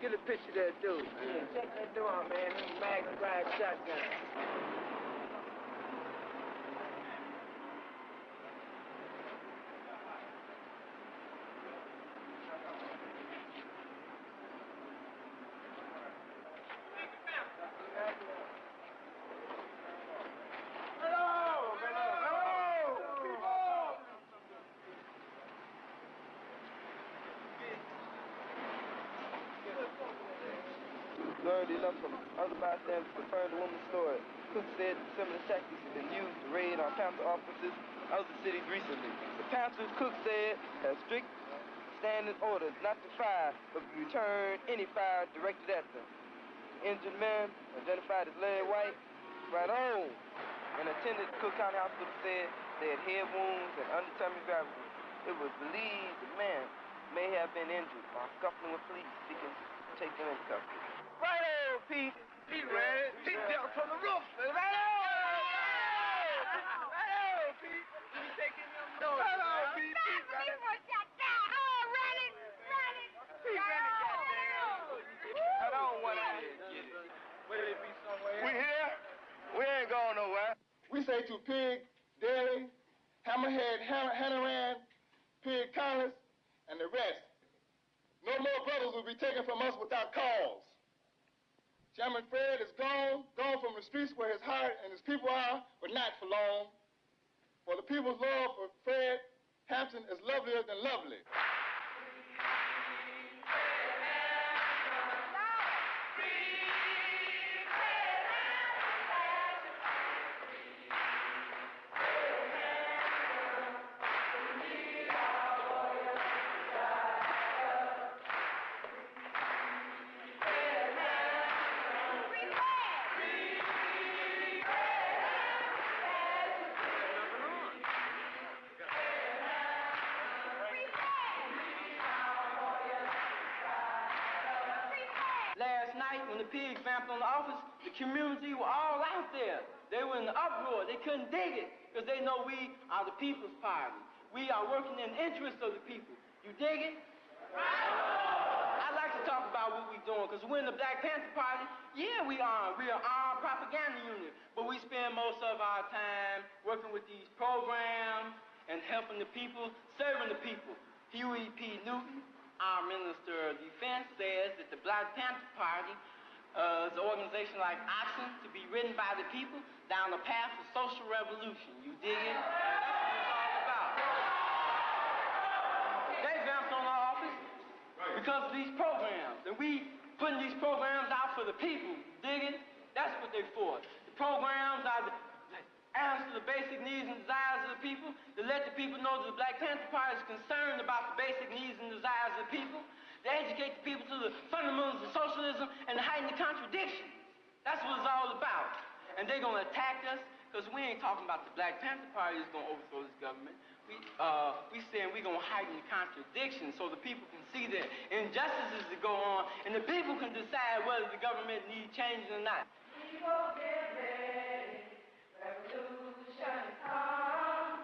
Get a picture of that dude. Yeah, check that door out, man. Mag 5 shotgun. Learned enough from other bystanders to confirm the woman's story. Cook said similar tactics have been used to raid on Panther offices in other cities recently. The Panthers, Cook said, have strict standing orders not to fire, but return any fire directed at them. Injured men, identified as Larry White, right on, and attended Cook County Hospital said they had head wounds and undetermined gravity. It was believed the man may have been injured while scuffling with police seeking to take them into custody. Right on, Pete. Pete ran it. Pete jumped from the roof. Right on. Right on, Pete. You taking them notes. Right on, Pete. Pete ran it. Oh, run it. Run it. Pete ran it, goddamn. Right on, what I did. Get it. Will it be somewhere? We here? We ain't going nowhere. We say to Pig Daly, Hammerhead Hannaran, Pig Collins, and the rest, no more brothers will be taken from us without cause. Chairman Fred is gone from the streets where his heart and his people are, but not for long. For the people's love for Fred Hampton is lovelier than lovely. Free Fred when the pigs vamped on the office, the community were all out there. They were in the uproar. They couldn't dig it because they know we are the People's Party. We are working in the interest of the people. You dig it? I like to talk about what we're doing because we're in the Black Panther Party. Yeah, we are. We are our propaganda unit. But we spend most of our time working with these programs and helping the people, serving the people. Huey P. Newton, our Minister of Defense, says that the Black Panther Party is an organization like oxen to be ridden by the people down the path of social revolution. You dig it? That's what it's all about. They vamped on our office because of these programs. And we putting these programs out for the people. You dig it? That's what they're for. The programs are the answer the basic needs and desires of the people, to let the people know that the Black Panther Party is concerned about the basic needs and desires of the people, to educate the people to the fundamentals of socialism and to heighten the contradictions. That's what it's all about. And they're going to attack us because we ain't talking about the Black Panther Party is going to overthrow this government. We saying we're going to heighten the contradictions so the people can see the injustices that go on and the people can decide whether the government needs changing or not. People get ready. Revolution come.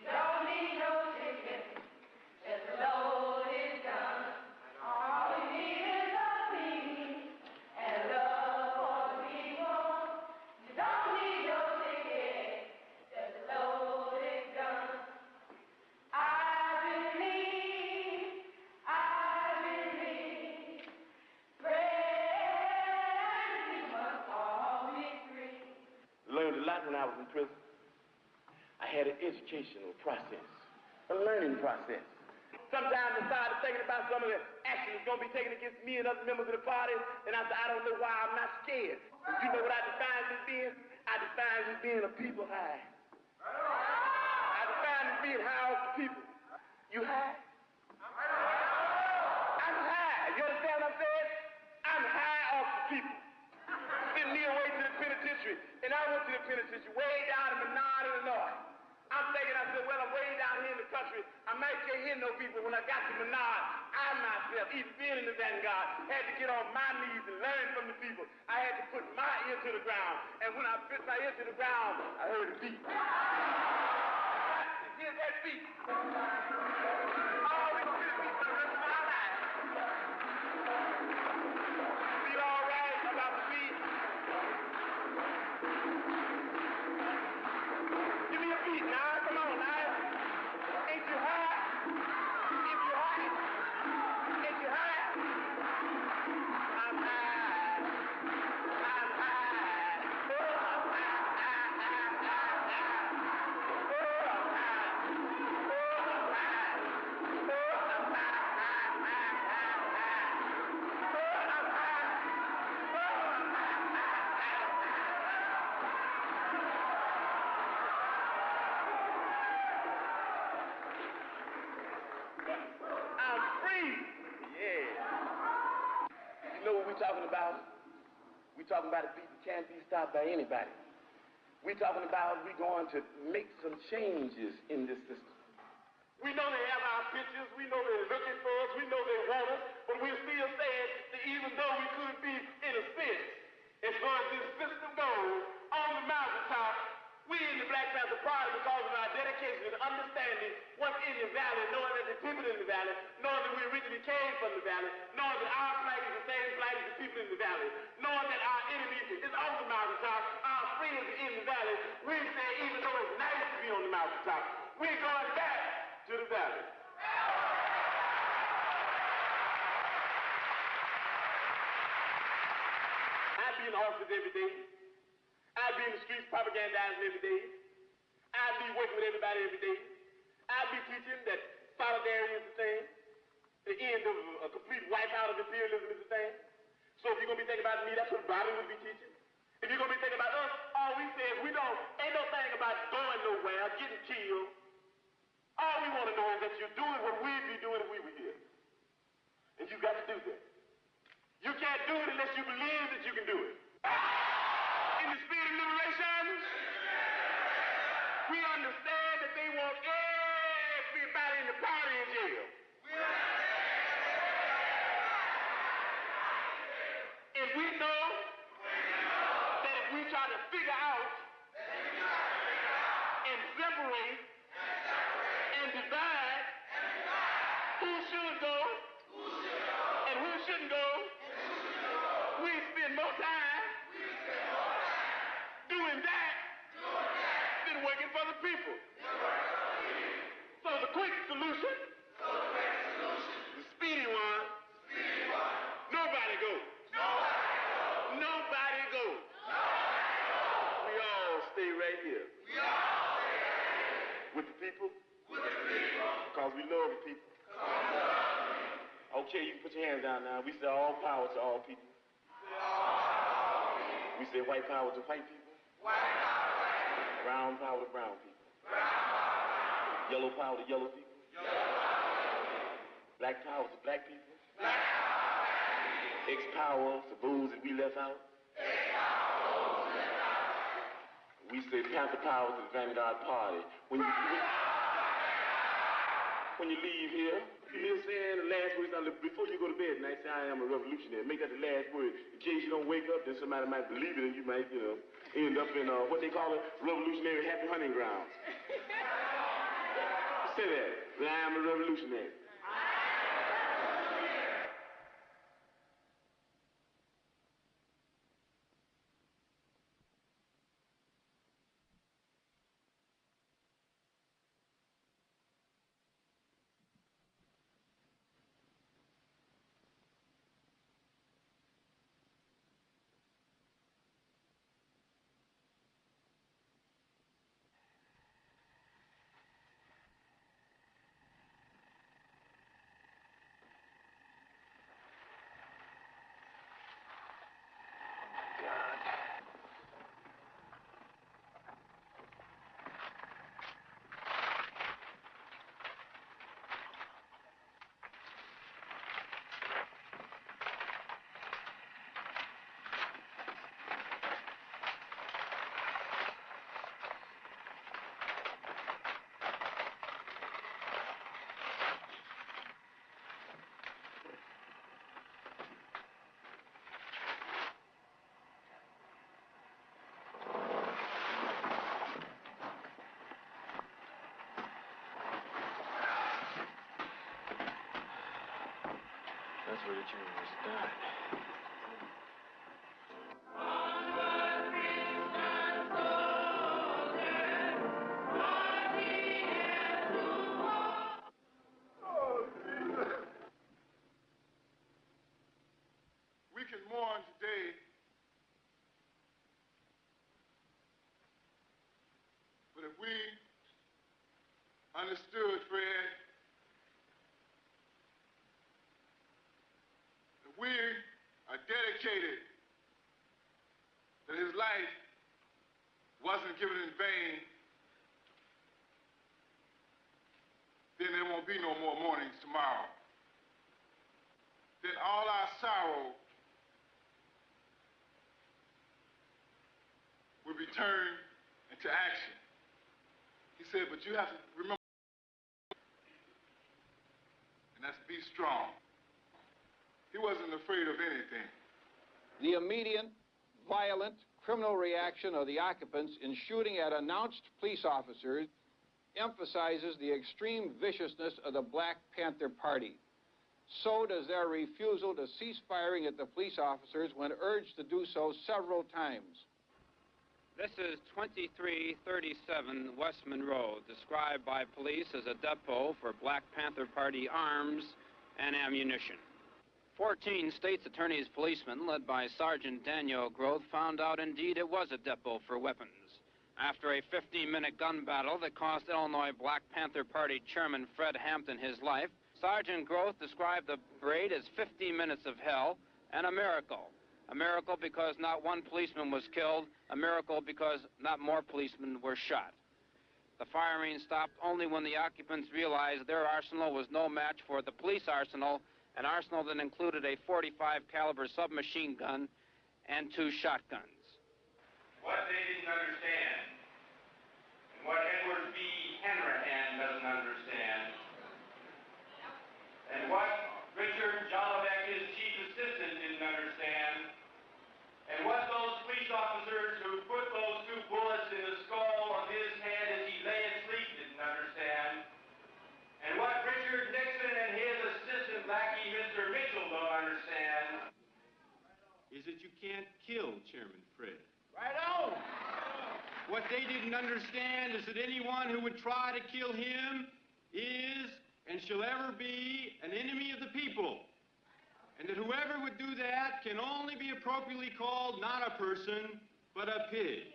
You don't need no ticket. Just a loaded gun. All you need is a peace and love for the people. You don't need no ticket. Just a loaded gun. I believe. Bread and we must all be free. Learned a lot when I was in prison. I had an educational process, a learning process. Sometimes I started thinking about some of the action that's going to be taken against me and other members of the party, and I said, I don't know why I'm not scared. But you know what I define as being? I define as being a people high. I define as being high off the people. You high? I'm high. You understand what I'm saying? I'm high off the people. Sent me away to the penitentiary, and I went to the penitentiary way down in Menard in the north. I'm thinking, I said, well, I'm way down here in the country. I might can't hear no people. When I got to Menard, I myself, even being in the vanguard, had to get on my knees and learn from the people. I had to put my ear to the ground, and when I put my ear to the ground, I heard a beat. Here's that beat. Always hear the beat for the rest of my life. Feel all right about the beat? Give me a beat now. Come on now. Ain't you high? If you high? Ain't you high? I'm high. I'm high. Oh, I'm We're talking about a beat that can't be stopped by anybody. We're talking about we're going to make some changes in this system. We know they have our pictures. We know they're looking for us. We know they want us. But we're still saying that even though we could be in a sense, as far as this system goes, on the mountaintop, we in the Black Panther Party, because of our dedication and understanding what's in the valley, knowing that the people in the valley, knowing that we originally came from the valley, knowing that our flag is the same flag as the people in the valley, knowing that our enemy is on the mountaintop, our friends are in the valley, we say even though it's nice to be on the mountaintop, we're going back to the valley. I be in the offices every day. I be in the streets propagandizing every day. I be working with everybody every day. I be teaching that solidarity is the thing. The end of a complete wipeout of imperialism is the thing. So if you're going to be thinking about me, that's what Bobby would be teaching. If you're going to be thinking about us, all we say is ain't no thing about going nowhere, getting killed. All we want to know is that you're doing what we'd be doing if we were here. And you got to do that. You can't do it unless you believe that you can do it. In the spirit of liberation, we understand that they want everybody in the party in jail. And we know they try to figure out and separate and divide who should go and who shouldn't go, we spend more time doing that than working for the people. So the quick solution, the speedy one, nobody go. Nobody go. We all stay right here. With the people. Because we love the people. Okay, you can put your hands down now. We say all power to all people. We say white power to white people. Brown power to brown people. Yellow power to yellow people. Black power to black people. X power to those that we left out. We say Panther power to the Vanguard Party. When you leave here, you saying the last words, before you go to bed tonight, say I am a revolutionary. Make that the last word. In case you don't wake up, then somebody might believe it and you might, end up in what they call it, revolutionary happy hunting grounds. Say that I am a revolutionary. That's where the jury was done. We can mourn today but if we understood Fred, if we are dedicated that his life wasn't given in vain, then there won't be no more mournings tomorrow. Then all our sorrow will be turned into action. He said, but you have to remember, and that's be strong. He wasn't afraid of anything. The immediate, violent, criminal reaction of the occupants in shooting at announced police officers emphasizes the extreme viciousness of the Black Panther Party. So does their refusal to cease firing at the police officers when urged to do so several times. This is 2337 West Monroe, described by police as a depot for Black Panther Party arms and ammunition. 14 state's attorney's policemen, led by Sergeant Daniel Groth, found out indeed it was a depot for weapons. After a 15-minute gun battle that cost Illinois Black Panther Party Chairman Fred Hampton his life, Sergeant Groth described the parade as 15 minutes of hell and a miracle. A miracle because not one policeman was killed, a miracle because not more policemen were shot. The firing stopped only when the occupants realized their arsenal was no match for the police arsenal, an arsenal that included a .45 caliber submachine gun and 2 shotguns. What they didn't understand, and what Edward B. Hanrahan doesn't understand, and what Richard Jolivet, his chief assistant, didn't understand, and what those police officers who kill Chairman Fred. Right on. What they didn't understand is that anyone who would try to kill him is and shall ever be an enemy of the people. And that whoever would do that can only be appropriately called not a person, but a pig.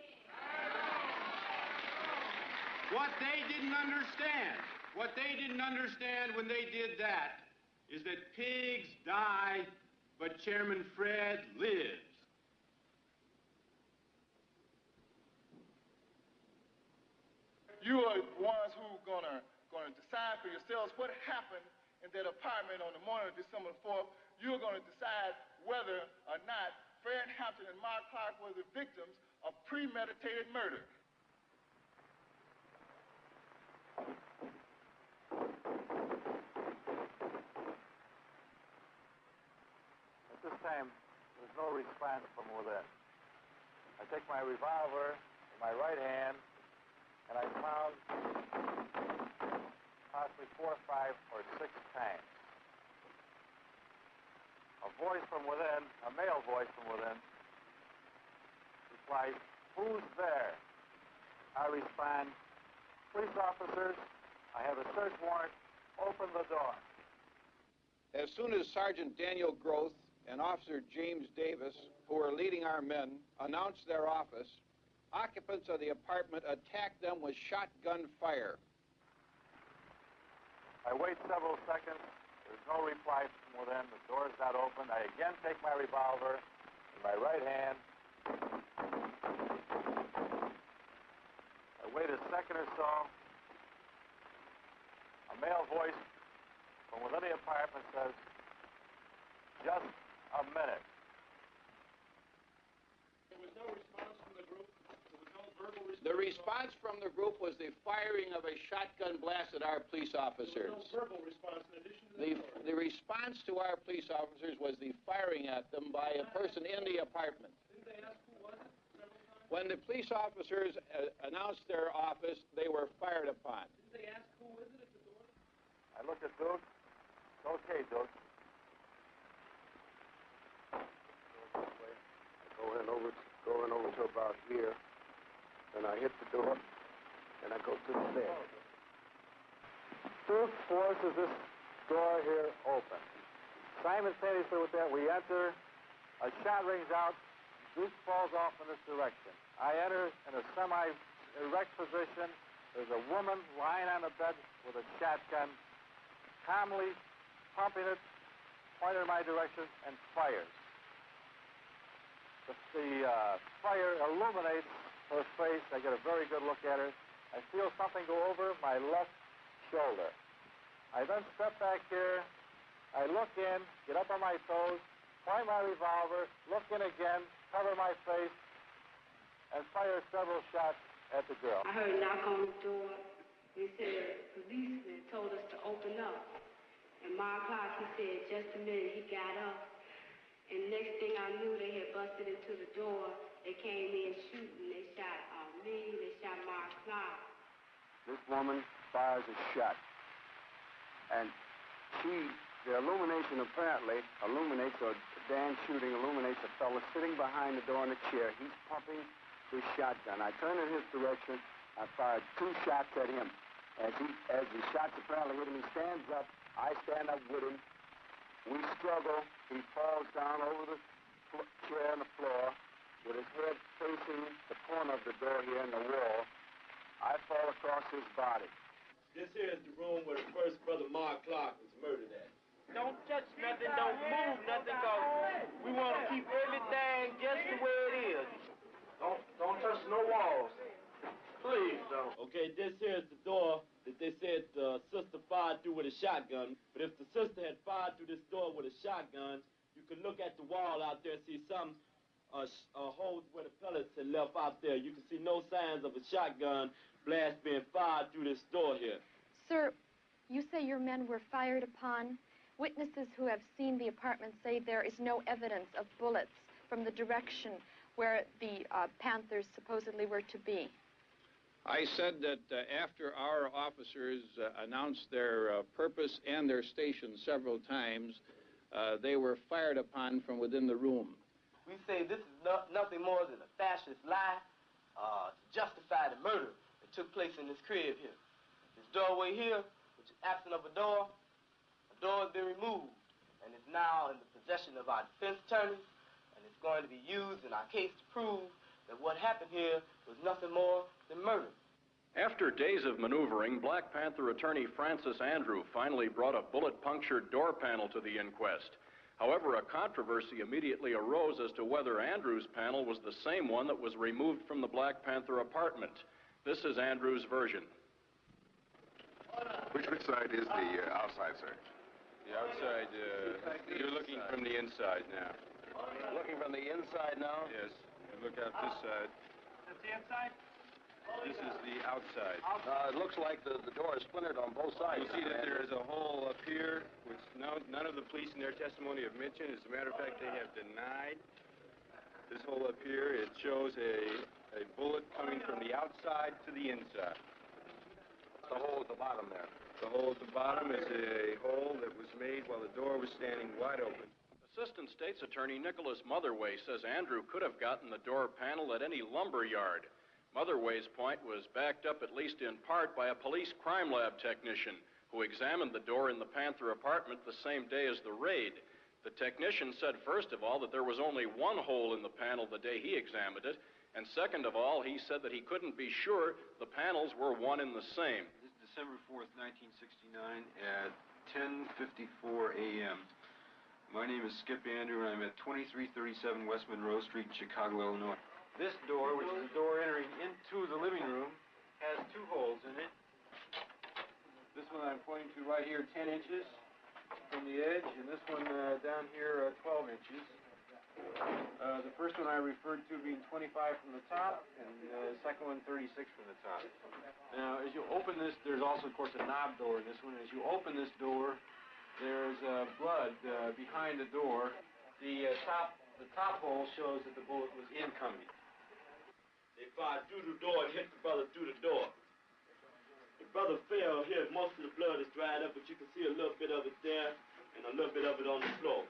What they didn't understand when they did that is that pigs die, but Chairman Fred lives. You are the ones who gonna decide for yourselves what happened in that apartment on the morning of December 4th. You're gonna decide whether or not Fred Hampton and Mark Clark were the victims of premeditated murder. At this time, there's no response from within. I take my revolver in my right hand, and I found possibly 4, 5, or 6 times. A voice from within, a male voice from within, replies, "Who's there?" I respond, "Police officers, I have a search warrant. Open the door." As soon as Sergeant Daniel Groth and Officer James Davis, who were leading our men, announced their office, occupants of the apartment attacked them with shotgun fire. I wait several seconds. There's no reply from within. The door's not open. I again take my revolver in my right hand. I wait a second or so. A male voice from within the apartment says, "Just a minute." There was no response from the group? There was no verbal response? The response from the group was the firing of a shotgun blast at our police officers. There was no verbal response in addition to The response to our police officers was the firing at them by a person in the apartment. Didn't they ask who was it several times? When the police officers announced their office, they were fired upon. Didn't they ask who was it at the door? I look at Duke. It's okay, Duke. Going over to about here, and I hit the door, and I go to the stairs. Duke forces this door here open. Simultaneously with that, we enter. A shot rings out. Duke falls off in this direction. I enter in a semi-erect position. There's a woman lying on the bed with a shotgun, calmly pumping it, pointed in my direction, and fires. The fire illuminates her face. I get a very good look at her. I feel something go over my left shoulder. I then step back here. I look in, get up on my toes, point my revolver, look in again, cover my face, and fire several shots at the girl. I heard a knock on the door. They said policemen told us to open up. And Mark Clark, he said, just a minute. He got up. And next thing I knew, they had busted into the door. They came in shooting. They shot me. They shot Mark Clark. This woman fires a shot, and the illumination apparently illuminates, or Dan shooting illuminates a fellow sitting behind the door in a chair. He's pumping his shotgun. I turn in his direction. I fired 2 shots at him. As the shots apparently hit him, he stands up. I stand up with him. We struggle. He falls down over the chair on the floor with his head facing the corner of the door here in the wall. I fall across his body. This here is the room where the first brother Mark Clark was murdered at. Don't touch nothing, don't move nothing, cause we want to keep everything just the way it is. Don't touch no walls. Please don't. Okay, this here is the door that they said the sister fired through with a shotgun. But if the sister had fired through this door with a shotgun, you could look at the wall out there and see some holes where the pellets had left out there. You can see no signs of a shotgun blast being fired through this door here. Sir, you say your men were fired upon. Witnesses who have seen the apartment say there is no evidence of bullets from the direction where the Panthers supposedly were to be. I said that after our officers announced their purpose and their station several times, they were fired upon from within the room. We say this is nothing more than a fascist lie to justify the murder that took place in this crib here. This doorway here, which is absent of a door has been removed and is now in the possession of our defense attorneys, and it's going to be used in our case to prove that what happened here was nothing more than murder. After days of maneuvering, Black Panther attorney Francis Andrew finally brought a bullet-punctured door panel to the inquest. However, a controversy immediately arose as to whether Andrew's panel was the same one that was removed from the Black Panther apartment. This is Andrew's version. Which side is the outside, sir? The outside, you're looking from the inside now. Looking from the inside now? Yes. You look out this side. That's the inside? This is the outside. It looks like the door is splintered on both sides. You see that there is a hole up here, which none of the police in their testimony have mentioned. As a matter of fact, they have denied this hole up here. It shows a bullet coming from the outside to the inside. The hole at the bottom there. The hole at the bottom is a hole that was made while the door was standing wide open. Assistant State's Attorney Nicholas Motherway says Andrew could have gotten the door panel at any lumber yard. Motherway's point was backed up at least in part by a police crime lab technician who examined the door in the Panther apartment the same day as the raid. The technician said, first of all, that there was only one hole in the panel the day he examined it, and second of all, he said that he couldn't be sure the panels were one and the same. This is December 4th, 1969 at 10:54 a.m. My name is Skip Andrew, and I'm at 2337 West Monroe Street, Chicago, Illinois. This door, which is the door entering into the living room, has two holes in it. This one I'm pointing to right here, 10 inches from the edge, and this one down here, 12 inches. The first one I referred to being 25 from the top, and the second one 36 from the top. Now, as you open this, there's also, of course, a knob door in this one. As you open this door, there's blood behind the door. The top hole shows that the bullet was incoming. They fired through the door and hit the brother through the door. The brother fell here. Most of the blood is dried up, but you can see a little bit of it there and a little bit of it on the floor.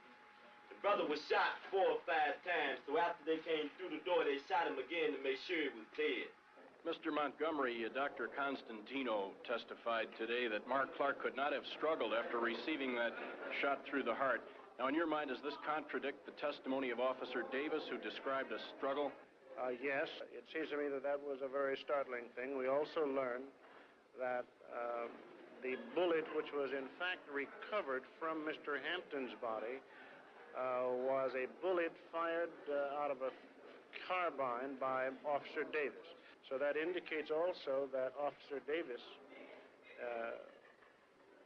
The brother was shot 4 or 5 times, so after they came through the door, they shot him again to make sure he was dead. Mr. Montgomery, Dr. Constantino testified today that Mark Clark could not have struggled after receiving that shot through the heart. Now, in your mind, does this contradict the testimony of Officer Davis, who described a struggle? Yes, it seems to me that that was a very startling thing. We also learned that the bullet, which was in fact recovered from Mr. Hampton's body, was a bullet fired out of a carbine by Officer Davis. So that indicates also that Officer Davis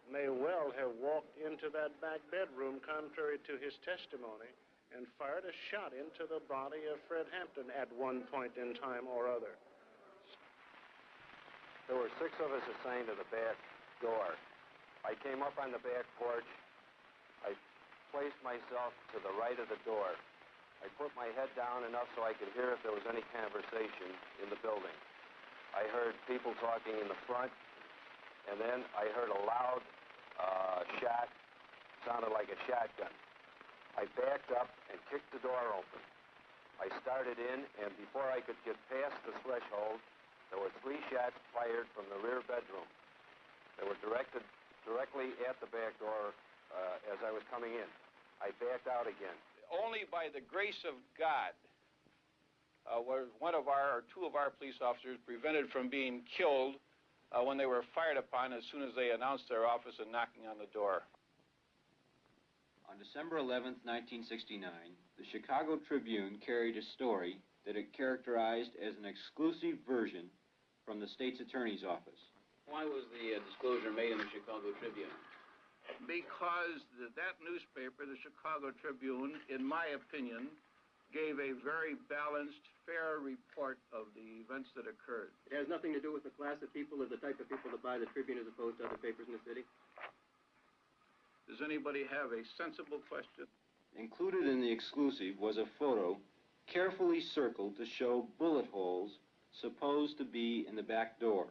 may well have walked into that back bedroom, contrary to his testimony, and fired a shot into the body of Fred Hampton at one point in time or other. There were 6 of us assigned to the back door. I came up on the back porch. I placed myself to the right of the door. I put my head down enough so I could hear if there was any conversation in the building. I heard people talking in the front, and then I heard a loud shot, sounded like a shotgun. I backed up and kicked the door open. I started in, and before I could get past the threshold, there were 3 shots fired from the rear bedroom. They were directed directly at the back door as I was coming in. I backed out again. Only by the grace of God was one of our, or 2 of our police officers prevented from being killed when they were fired upon as soon as they announced their office and knocking on the door. On December 11th, 1969, the Chicago Tribune carried a story that it characterized as an exclusive version from the state's attorney's office. Why was the disclosure made in the Chicago Tribune? Because that newspaper, the Chicago Tribune, in my opinion, gave a very balanced, fair report of the events that occurred. It has nothing to do with the class of people or the type of people that buy the Tribune as opposed to other papers in the city? Does anybody have a sensible question? Included in the exclusive was a photo carefully circled to show bullet holes supposed to be in the back door.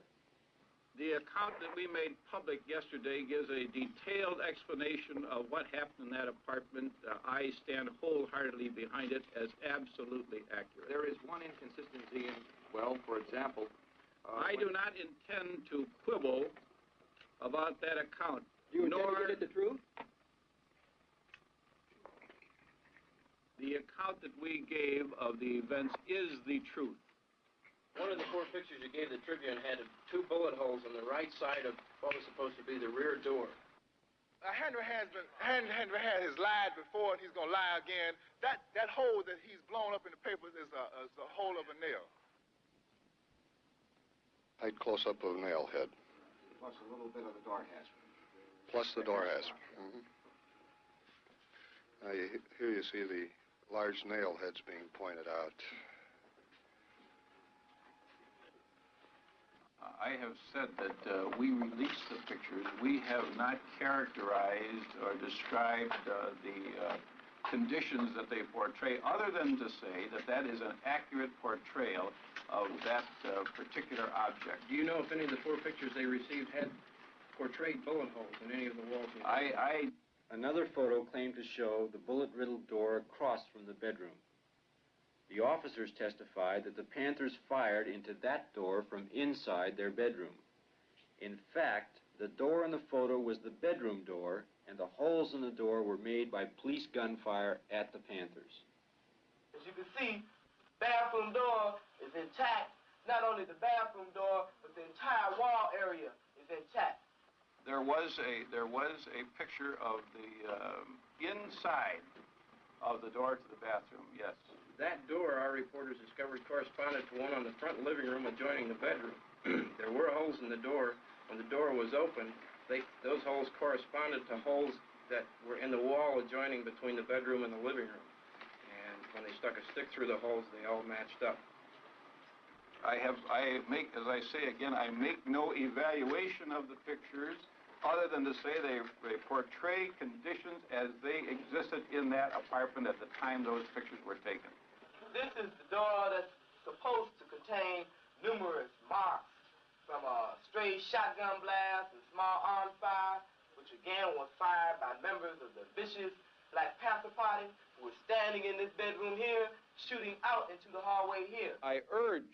The account that we made public yesterday gives a detailed explanation of what happened in that apartment. I stand wholeheartedly behind it as absolutely accurate. There is one inconsistency in, well, for example... I do not intend to quibble about that account. Do you intend to get at the truth? The account that we gave of the events is the truth. One of the 4 pictures you gave the Tribune had 2 bullet holes on the right side of what was supposed to be the rear door. Henry has lied before, and he's going to lie again. That hole that he's blown up in the papers is a hole of a nail. Tight close-up of a nail head. Plus a little bit of the door hasp. Plus the door hasp. Now, here you see the large nail heads being pointed out. I have said that we released the pictures. We have not characterized or described the conditions that they portray, other than to say that that is an accurate portrayal of that particular object. Do you know if any of the 4 pictures they received had portrayed bullet holes in any of the walls? Another photo claimed to show the bullet-riddled door across from the bedroom. The officers testified that the Panthers fired into that door from inside their bedroom. In fact, the door in the photo was the bedroom door, and the holes in the door were made by police gunfire at the Panthers. As you can see, bathroom door is intact. Not only the bathroom door, but the entire wall area is intact. There was a picture of the inside of the door to the bathroom, yes. That door, our reporters discovered, corresponded to one on the front living room adjoining the bedroom. There were holes in the door. When the door was open, those holes corresponded to holes that were in the wall adjoining between the bedroom and the living room. And when they stuck a stick through the holes, they all matched up. I make no evaluation of the pictures, other than to say they portray conditions as they existed in that apartment at the time those pictures were taken. This is the door that's supposed to contain numerous marks from a stray shotgun blast and small arms fire, which again was fired by members of the vicious Black Panther Party who were standing in this bedroom here, shooting out into the hallway here. I urge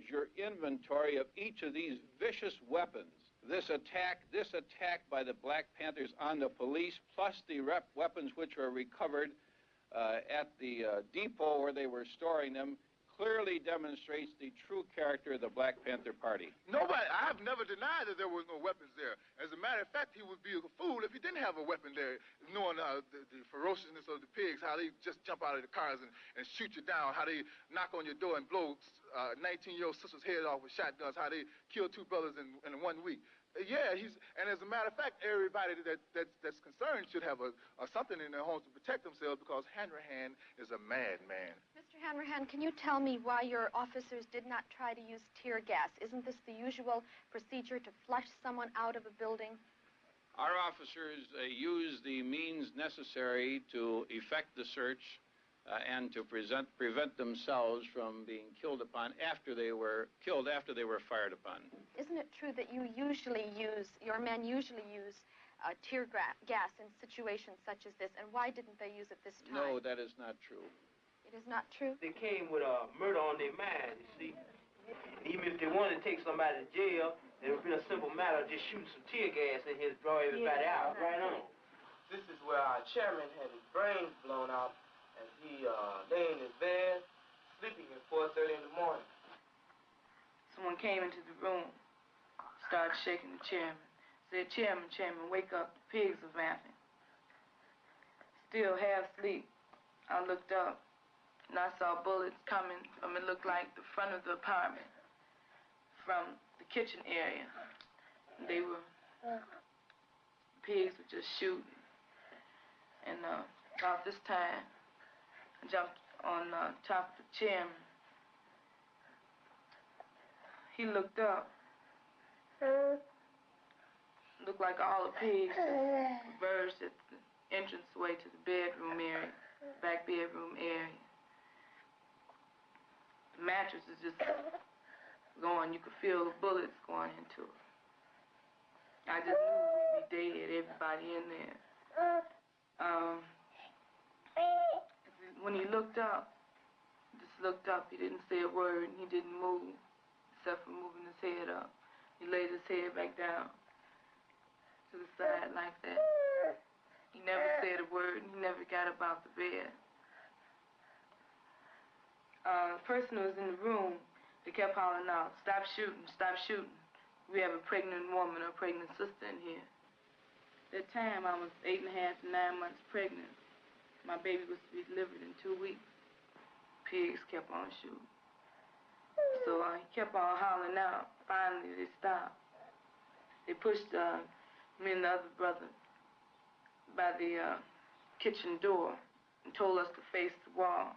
your inventory of each of these vicious weapons. This attack by the Black Panthers on the police, plus the weapons which were recovered at the depot where they were storing them, clearly demonstrates the true character of the Black Panther Party. I have never denied that there was no weapons there. As a matter of fact, he would be a fool if he didn't have a weapon there, knowing the ferociousness of the pigs, how they just jump out of the cars and shoot you down, how they knock on your door and blow 19-year-old sister's head off with shotguns, how they kill 2 brothers in 1 week. Yeah, and as a matter of fact, everybody that's concerned should have something in their homes to protect themselves, because Hanrahan is a madman. Mr. Hanrahan, can you tell me why your officers did not try to use tear gas? Isn't this the usual procedure to flush someone out of a building? Our officers used the means necessary to effect the search and to prevent themselves from being killed upon after they were fired upon. Isn't it true that your men usually use tear gas in situations such as this, and why didn't they use it this time? No, that is not true. It is not true? They came with murder on their mind, you see. Even if they wanted to take somebody to jail, it would be a simple matter of just shooting some tear gas in here to draw everybody out. Right on. This is where our chairman had his brains blown out, and he lay in his bed, sleeping at 4:30 in the morning. Someone came into the room, started shaking the chairman, said, Chairman, wake up, the pigs are vamping. Still half asleep, I looked up, and I saw bullets coming from, it looked like the front of the apartment, from the kitchen area. They were, pigs were just shooting. And about this time, I jumped on top of the chairman. He looked up. Looked like all the pigs converged at the entranceway to the bedroom area, back bedroom area. The mattress is just going. You could feel the bullets going into it. I just knew we'd be dead, everybody in there. When he looked up, just looked up, he didn't say a word, and he didn't move, except for moving his head up. He laid his head back down to the side like that. He never said a word, and he never got up out the bed. The person who was in the room, they kept hollering out, "Stop shooting, stop shooting. We have a pregnant woman, a pregnant sister in here." At that time, I was 8.5 to 9 months pregnant. My baby was to be delivered in 2 weeks. Pigs kept on shooting. So he kept on hollering out. Finally, they stopped. They pushed me and the other brother by the kitchen door and told us to face the wall.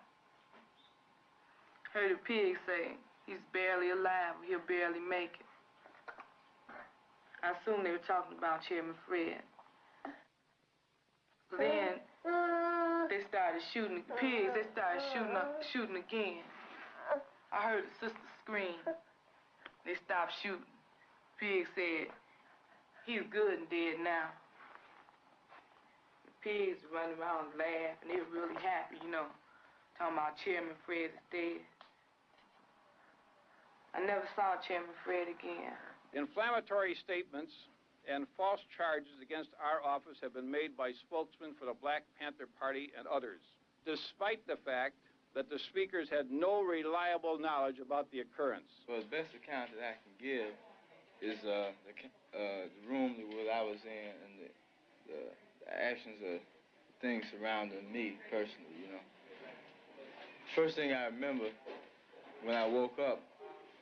Heard a pig say, "He's barely alive, he'll barely make it." I assumed they were talking about Chairman Fred. So then they started shooting the pigs. They started shooting again. I heard the sister scream. They stopped shooting. Pig said, "He's good and dead now." The pigs were running around laughing. They were really happy, you know, talking about Chairman Fred is dead. I never saw Chairman Fred again. Inflammatory statements and false charges against our office have been made by spokesmen for the Black Panther Party and others, despite the fact that the speakers had no reliable knowledge about the occurrence. Well, the best account that I can give is the room that I was in and the actions of things surrounding me personally, you know. First thing I remember when I woke up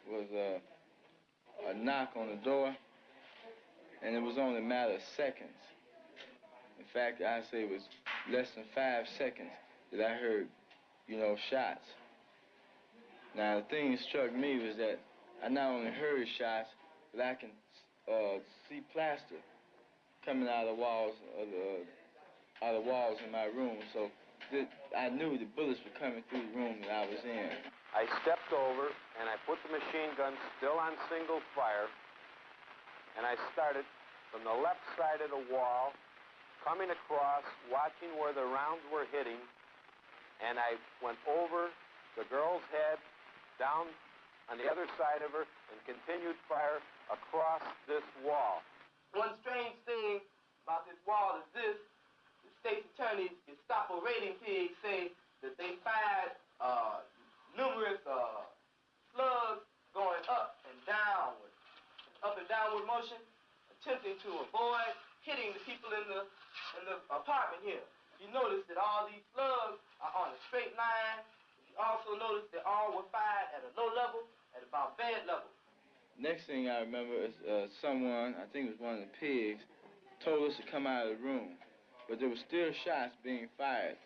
was a knock on the door, and it was only a matter of seconds. In fact, I'd say it was less than 5 seconds that I heard, you know, shots. Now, the thing that struck me was that I not only heard shots, but I can see plaster coming out of the walls in my room. So I knew the bullets were coming through the room that I was in. I stepped over and I put the machine gun still on single fire, and I started from the left side of the wall, coming across, watching where the rounds were hitting, and I went over the girl's head, down on the other side of her, and continued fire across this wall. One strange thing about this wall is this: the state's attorney's Gestapo rating pigs say that they fired numerous slugs going up and downward motion, attempting to avoid hitting the people in the apartment here. You notice that all these slugs are on a straight line. You also notice that all were fired at a low level, at about bed level. Next thing I remember is someone, I think it was one of the pigs, told us to come out of the room. But there were still shots being fired.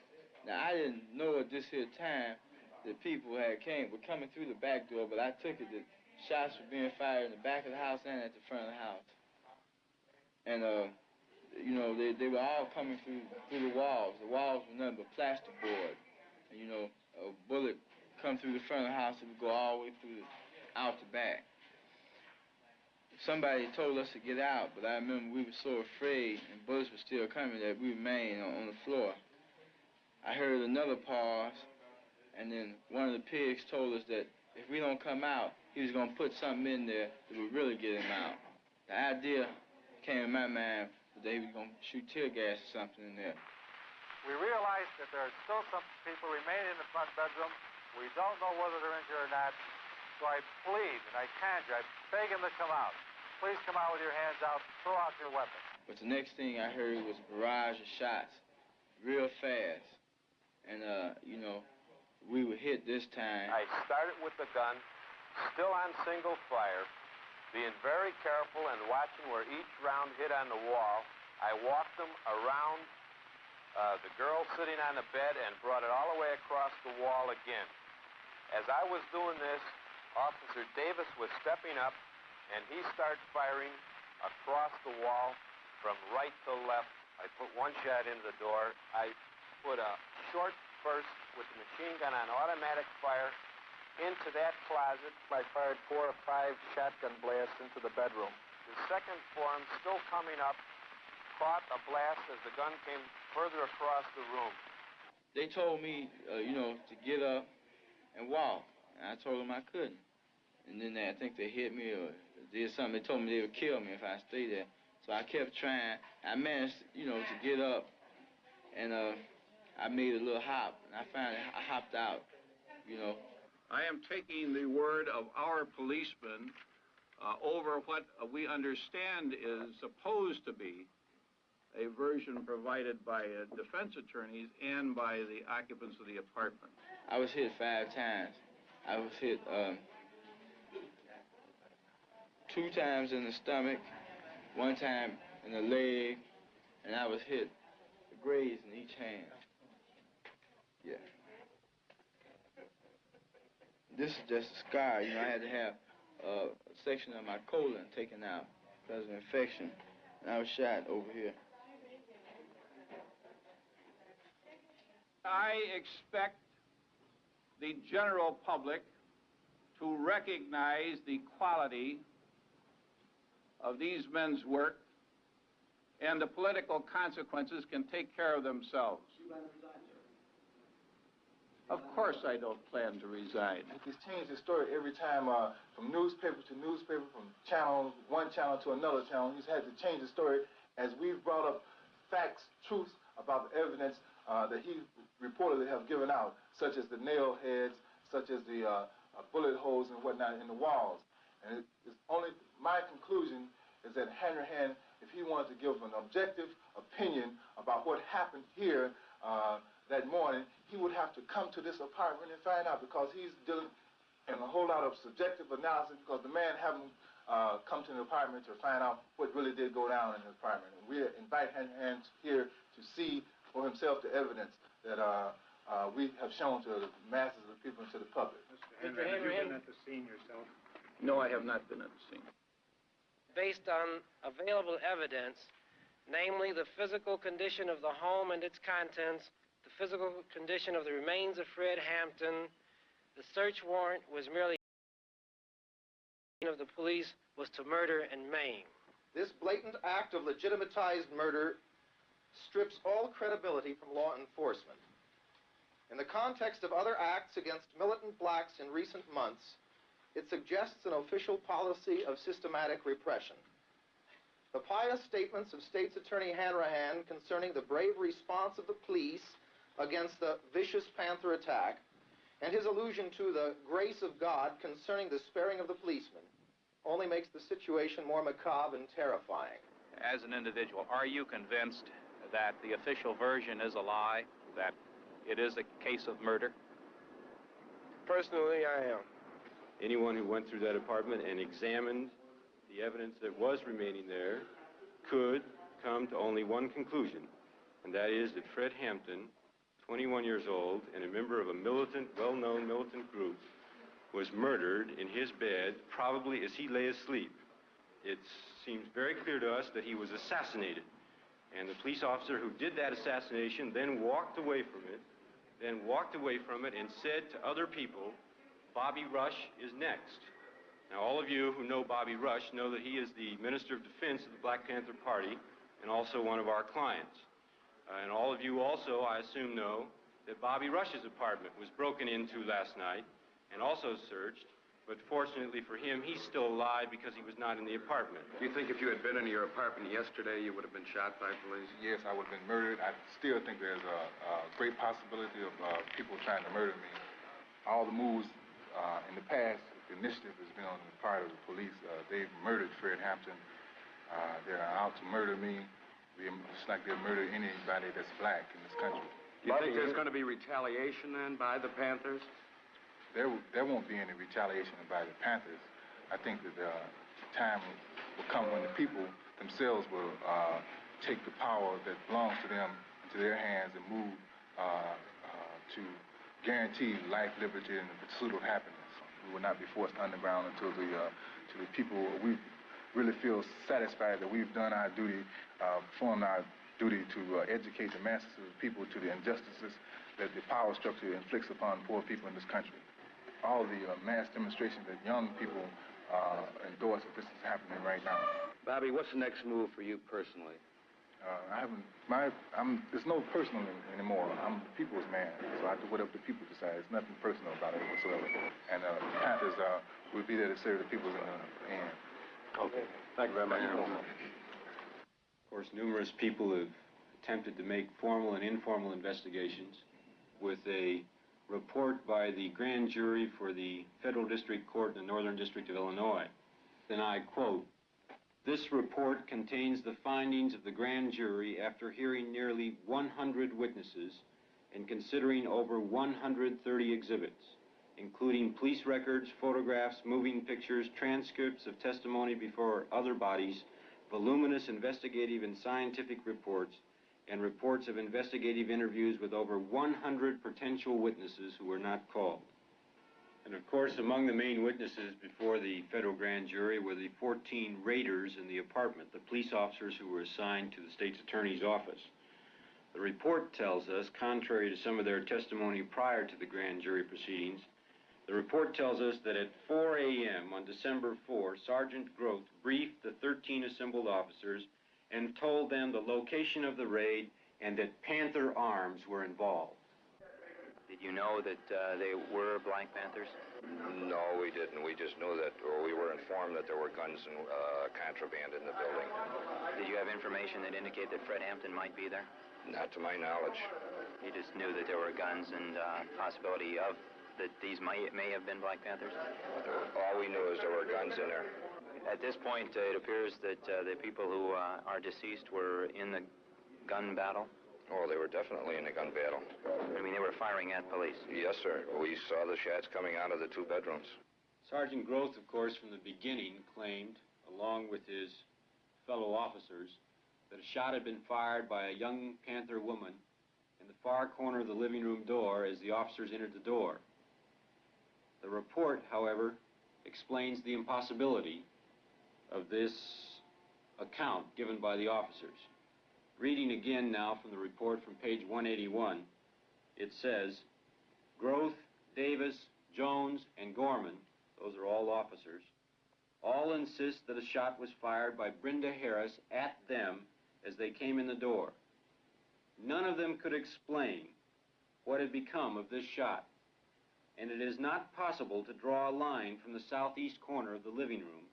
Now, I didn't know at this here time that people were coming through the back door, but I took it that shots were being fired in the back of the house and at the front of the house. And, you know, they were all coming through the walls. The walls were nothing but plasterboard. And, you know, a bullet come through the front of the house and would go all the way through out the back. Somebody told us to get out, but I remember we were so afraid and bullets were still coming that we remained on the floor. I heard another pause, and then one of the pigs told us that if we don't come out, he was going to put something in there that would really get him out. The idea came in my mind that he was going to shoot tear gas or something in there. We realize that there are still some people remaining in the front bedroom. We don't know whether they're injured or not. So I plead and I conjure, I beg them to come out. Please come out with your hands out, throw out your weapons. But the next thing I heard was a barrage of shots, real fast. And, you know, we were hit this time. I started with the gun, still on single fire, being very careful and watching where each round hit on the wall. I walked them around the girl sitting on the bed and brought it all the way across the wall again. As I was doing this, Officer Davis was stepping up, and he started firing across the wall from right to left. I put one shot into the door. I put a short burst with the machine gun on automatic fire into that closet, I fired 4 or 5 shotgun blasts into the bedroom. The second form, still coming up, caught a blast as the gun came further across the room. They told me, to get up and walk. And I told them I couldn't. And then I think they hit me or did something. They told me they would kill me if I stayed there. So I kept trying. I managed, to get up, and I made a little hop. And I finally hopped out, I am taking the word of our policemen over what we understand is supposed to be a version provided by defense attorneys and by the occupants of the apartment. I was hit 5 times. I was hit 2 times in the stomach, 1 time in the leg, and I was hit, grazed in each hand. Yeah. This is just a scar. I had to have a section of my colon taken out because of infection, and I was shot over here. I expect the general public to recognize the quality of these men's work, and the political consequences can take care of themselves. Of course I don't plan to resign. He's changed his story every time from newspaper to newspaper, from one channel to another channel. He's had to change the story as we've brought up facts, truths about the evidence that he reportedly have given out, such as the nail heads, such as the bullet holes and whatnot in the walls. And it's only my conclusion is that Hanrahan, if he wanted to give an objective opinion about what happened here that morning, he would have to come to this apartment and find out, because he's dealing in a whole lot of subjective analysis, because the man haven't come to the apartment to find out what really did go down in the apartment. And we invite Hanrahan here to see for himself the evidence that we have shown to the masses of people and to the public. Mr. Henry, have you been at the scene yourself? No, I have not been at the scene. Based on available evidence, namely the physical condition of the home and its contents, the physical condition of the remains of Fred Hampton, the search warrant was merely of the police was to murder and maim. This blatant act of legitimatized murder strips all credibility from law enforcement. In the context of other acts against militant blacks in recent months, it suggests an official policy of systematic repression. The pious statements of State's Attorney Hanrahan concerning the brave response of the police against the vicious Panther attack, and his allusion to the grace of God concerning the sparing of the policemen, only makes the situation more macabre and terrifying. As an individual, are you convinced that the official version is a lie, that it is a case of murder? Personally, I am. Anyone who went through that apartment and examined the evidence that was remaining there could come to only one conclusion, and that is that Fred Hampton, 21 years old and a member of a militant, well-known militant group, was murdered in his bed, probably as he lay asleep. It seems very clear to us that he was assassinated, and the police officer who did that assassination then walked away from it, and said to other people, Bobby Rush is next. Now, all of you who know Bobby Rush know that he is the Minister of Defense of the Black Panther Party and also one of our clients. And all of you also, I assume, know that Bobby Rush's apartment was broken into last night and also searched, but fortunately for him, he's still alive because he was not in the apartment. Do you think if you had been in your apartment yesterday, you would have been shot by police? Yes, I would have been murdered. I still think there's a great possibility of people trying to murder me. All the moves in the past, the initiative has been on the part of the police. They've murdered Fred Hampton. They're out to murder me. It's like they'll murder anybody that's black in this country. Do you think there's going to be retaliation then by the Panthers? There won't be any retaliation by the Panthers. I think that the time will come when the people themselves will take the power that belongs to them into their hands and move to guarantee life, liberty, and the pursuit of happiness. We will not be forced underground until the people, we really feel satisfied that we've done our duty, performed our duty to educate the masses of the people to the injustices that the power structure inflicts upon poor people in this country. all the mass demonstrations that young people endorse that this is happening right now. Bobby, what's the next move for you personally? There's no personal anymore. I'm the people's man, so I do whatever the people decide. There's nothing personal about it whatsoever. And the Panthers will be there to serve the people in the end. Okay. Thank you very much. Of course, numerous people have attempted to make formal and informal investigations with a report by the grand jury for the Federal District Court in the Northern District of Illinois. And I quote, "This report contains the findings of the grand jury after hearing nearly 100 witnesses and considering over 130 exhibits, including police records, photographs, moving pictures, transcripts of testimony before other bodies, voluminous investigative and scientific reports, and reports of investigative interviews with over 100 potential witnesses who were not called." And of course, among the main witnesses before the federal grand jury were the 14 raiders in the apartment, the police officers who were assigned to the state's attorney's office. The report tells us, contrary to some of their testimony prior to the grand jury proceedings, the report tells us that at 4 a.m. on December 4, Sergeant Groth briefed the 13 assembled officers and told them the location of the raid and that Panther arms were involved. Did you know that they were Black Panthers? No, we didn't. We just knew that, or we were informed that there were guns and contraband in the building. Did you have information that indicated that Fred Hampton might be there? Not to my knowledge. You just knew that there were guns and possibility of that these may have been Black Panthers? All we knew is there were guns in there. At this point, it appears that the people who are deceased were in the gun battle? Oh, they were definitely in a gun battle. I mean, they were firing at police? Yes, sir. We saw the shots coming out of the two bedrooms. Sergeant Groth, of course, from the beginning claimed, along with his fellow officers, that a shot had been fired by a young Panther woman in the far corner of the living room door as the officers entered the door. The report, however, explains the impossibility of this account given by the officers. Reading again now from the report from page 181, it says, "Groth, Davis, Jones, and Gorman," those are all officers, "all insist that a shot was fired by Brenda Harris at them as they came in the door. None of them could explain what had become of this shot, and it is not possible to draw a line from the southeast corner of the living room,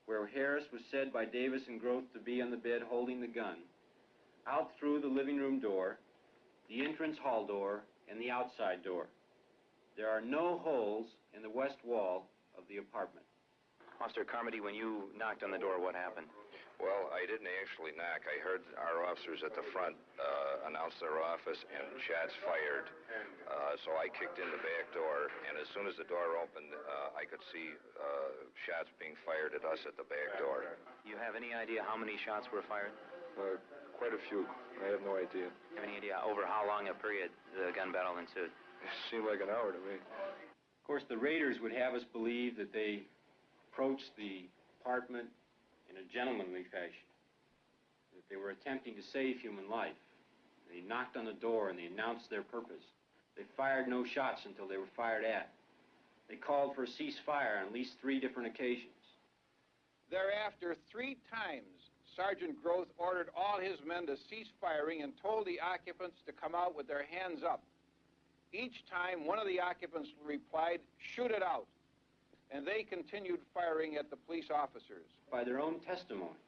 where Harris was said by Davis and Groth to be on the bed holding the gun, out through the living room door, the entrance hall door, and the outside door. There are no holes in the west wall of the apartment." Officer Carmody, when you knocked on the door, what happened? Well, I didn't actually knock. I heard our officers at the front announce their office and shots fired. So I kicked in the back door, and as soon as the door opened, I could see shots being fired at us at the back door. Do you have any idea how many shots were fired? Quite a few. I have no idea. Do you have any idea over how long a period the gun battle ensued? It seemed like an hour to me. Of course, the raiders would have us believe that they approached the apartment in a gentlemanly fashion, that they were attempting to save human life. They knocked on the door and they announced their purpose. They fired no shots until they were fired at. They called for a ceasefire on at least 3 different occasions. Thereafter, 3 times, Sergeant Groth ordered all his men to cease firing and told the occupants to come out with their hands up. Each time, one of the occupants replied, "Shoot it out," and they continued firing at the police officers. By their own testimony,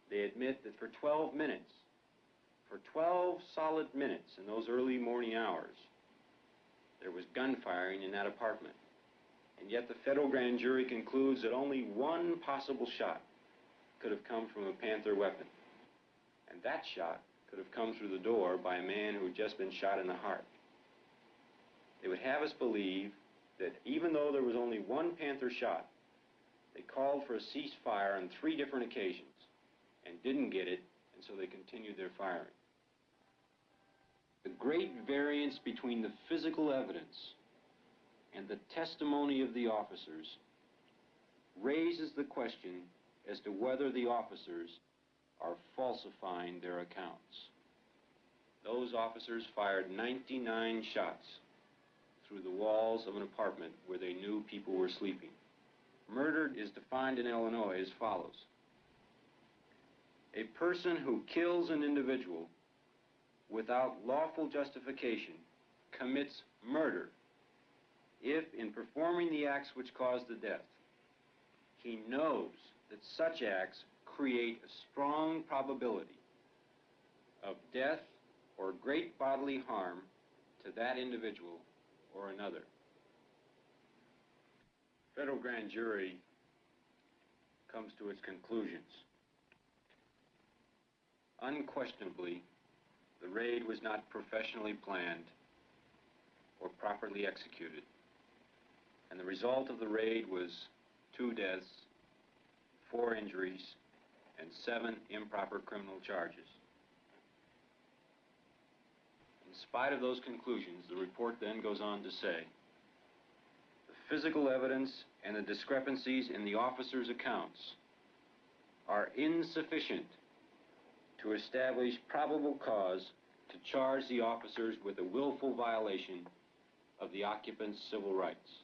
they admit that for 12 minutes, for 12 solid minutes in those early morning hours, there was gunfiring in that apartment. And yet the federal grand jury concludes that only one possible shot could have come from a Panther weapon. And that shot could have come through the door by a man who had just been shot in the heart. They would have us believe that even though there was only one Panther shot, they called for a ceasefire on 3 different occasions and didn't get it, and so they continued their firing. The great variance between the physical evidence and the testimony of the officers raises the question as to whether the officers are falsifying their accounts. Those officers fired 99 shots, through the walls of an apartment where they knew people were sleeping. Murder is defined in Illinois as follows. A person who kills an individual without lawful justification commits murder if, in performing the acts which cause the death, he knows that such acts create a strong probability of death or great bodily harm to that individual or another. Federal grand jury comes to its conclusions. Unquestionably, the raid was not professionally planned or properly executed, and the result of the raid was 2 deaths, 4 injuries, and 7 improper criminal charges. In spite of those conclusions, the report then goes on to say, the physical evidence and the discrepancies in the officers' accounts are insufficient to establish probable cause to charge the officers with a willful violation of the occupant's civil rights.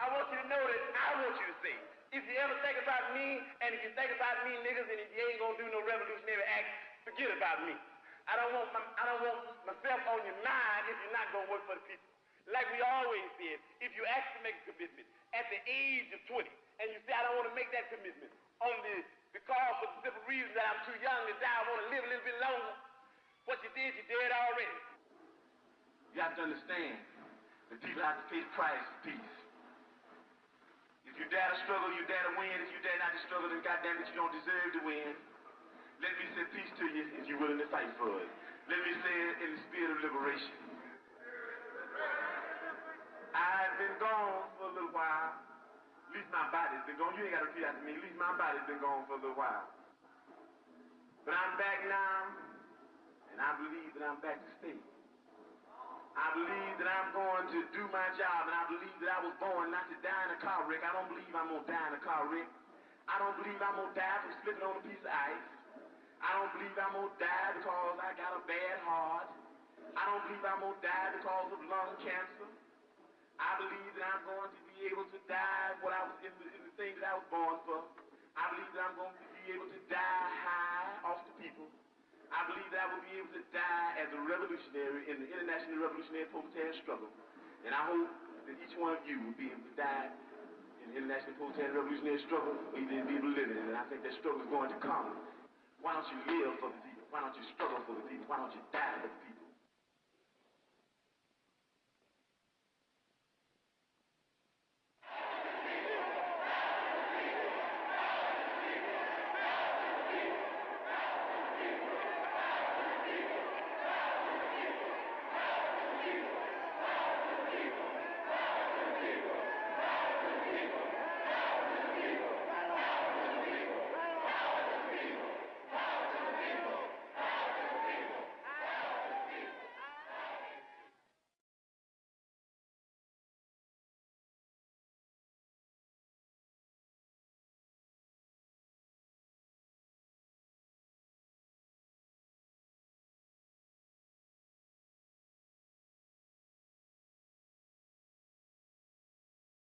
I want you to know that I want you to say, if you ever think about me, and if you think about me niggas, and if you ain't gonna do no revolutionary act, forget about me. I don't want myself on your mind if you're not gonna work for the people. Like we always said, if you actually make a commitment at the age of 20, and you say, I don't want to make that commitment, only because for the simple reason that I'm too young to die, I want to live a little bit longer, what you did, you did already. You have to understand that people have to pay the price for peace. If you dare to struggle, you dare to win. If you dare not to struggle, then goddamn it, you don't deserve to win. Let me say peace to you if you're willing to fight for it. Let me say it in the spirit of liberation. I've been gone for a little while. At least my body's been gone. You ain't got to repeat after me. At least my body's been gone for a little while. But I'm back now, and I believe that I'm back to stay. I believe that I'm going to do my job, and I believe that I was born not to die in a car wreck. I don't believe I'm going to die in a car wreck. I don't believe I'm going to die from slipping on a piece of ice. I don't believe I'm going to die because I got a bad heart. I don't believe I'm going to die because of lung cancer. I believe that I'm going to be able to die what I was in the things that I was born for. I believe that I'm going to be able to die high off the people. I believe that I will be able to die as a revolutionary in the international revolutionary proletarian struggle. And I hope that each one of you will be able to die in the international proletarian revolutionary struggle, even be able to live in it. And I think that struggle is going to come. Why don't you live for the people? Why don't you struggle for the people? Why don't you die for the people?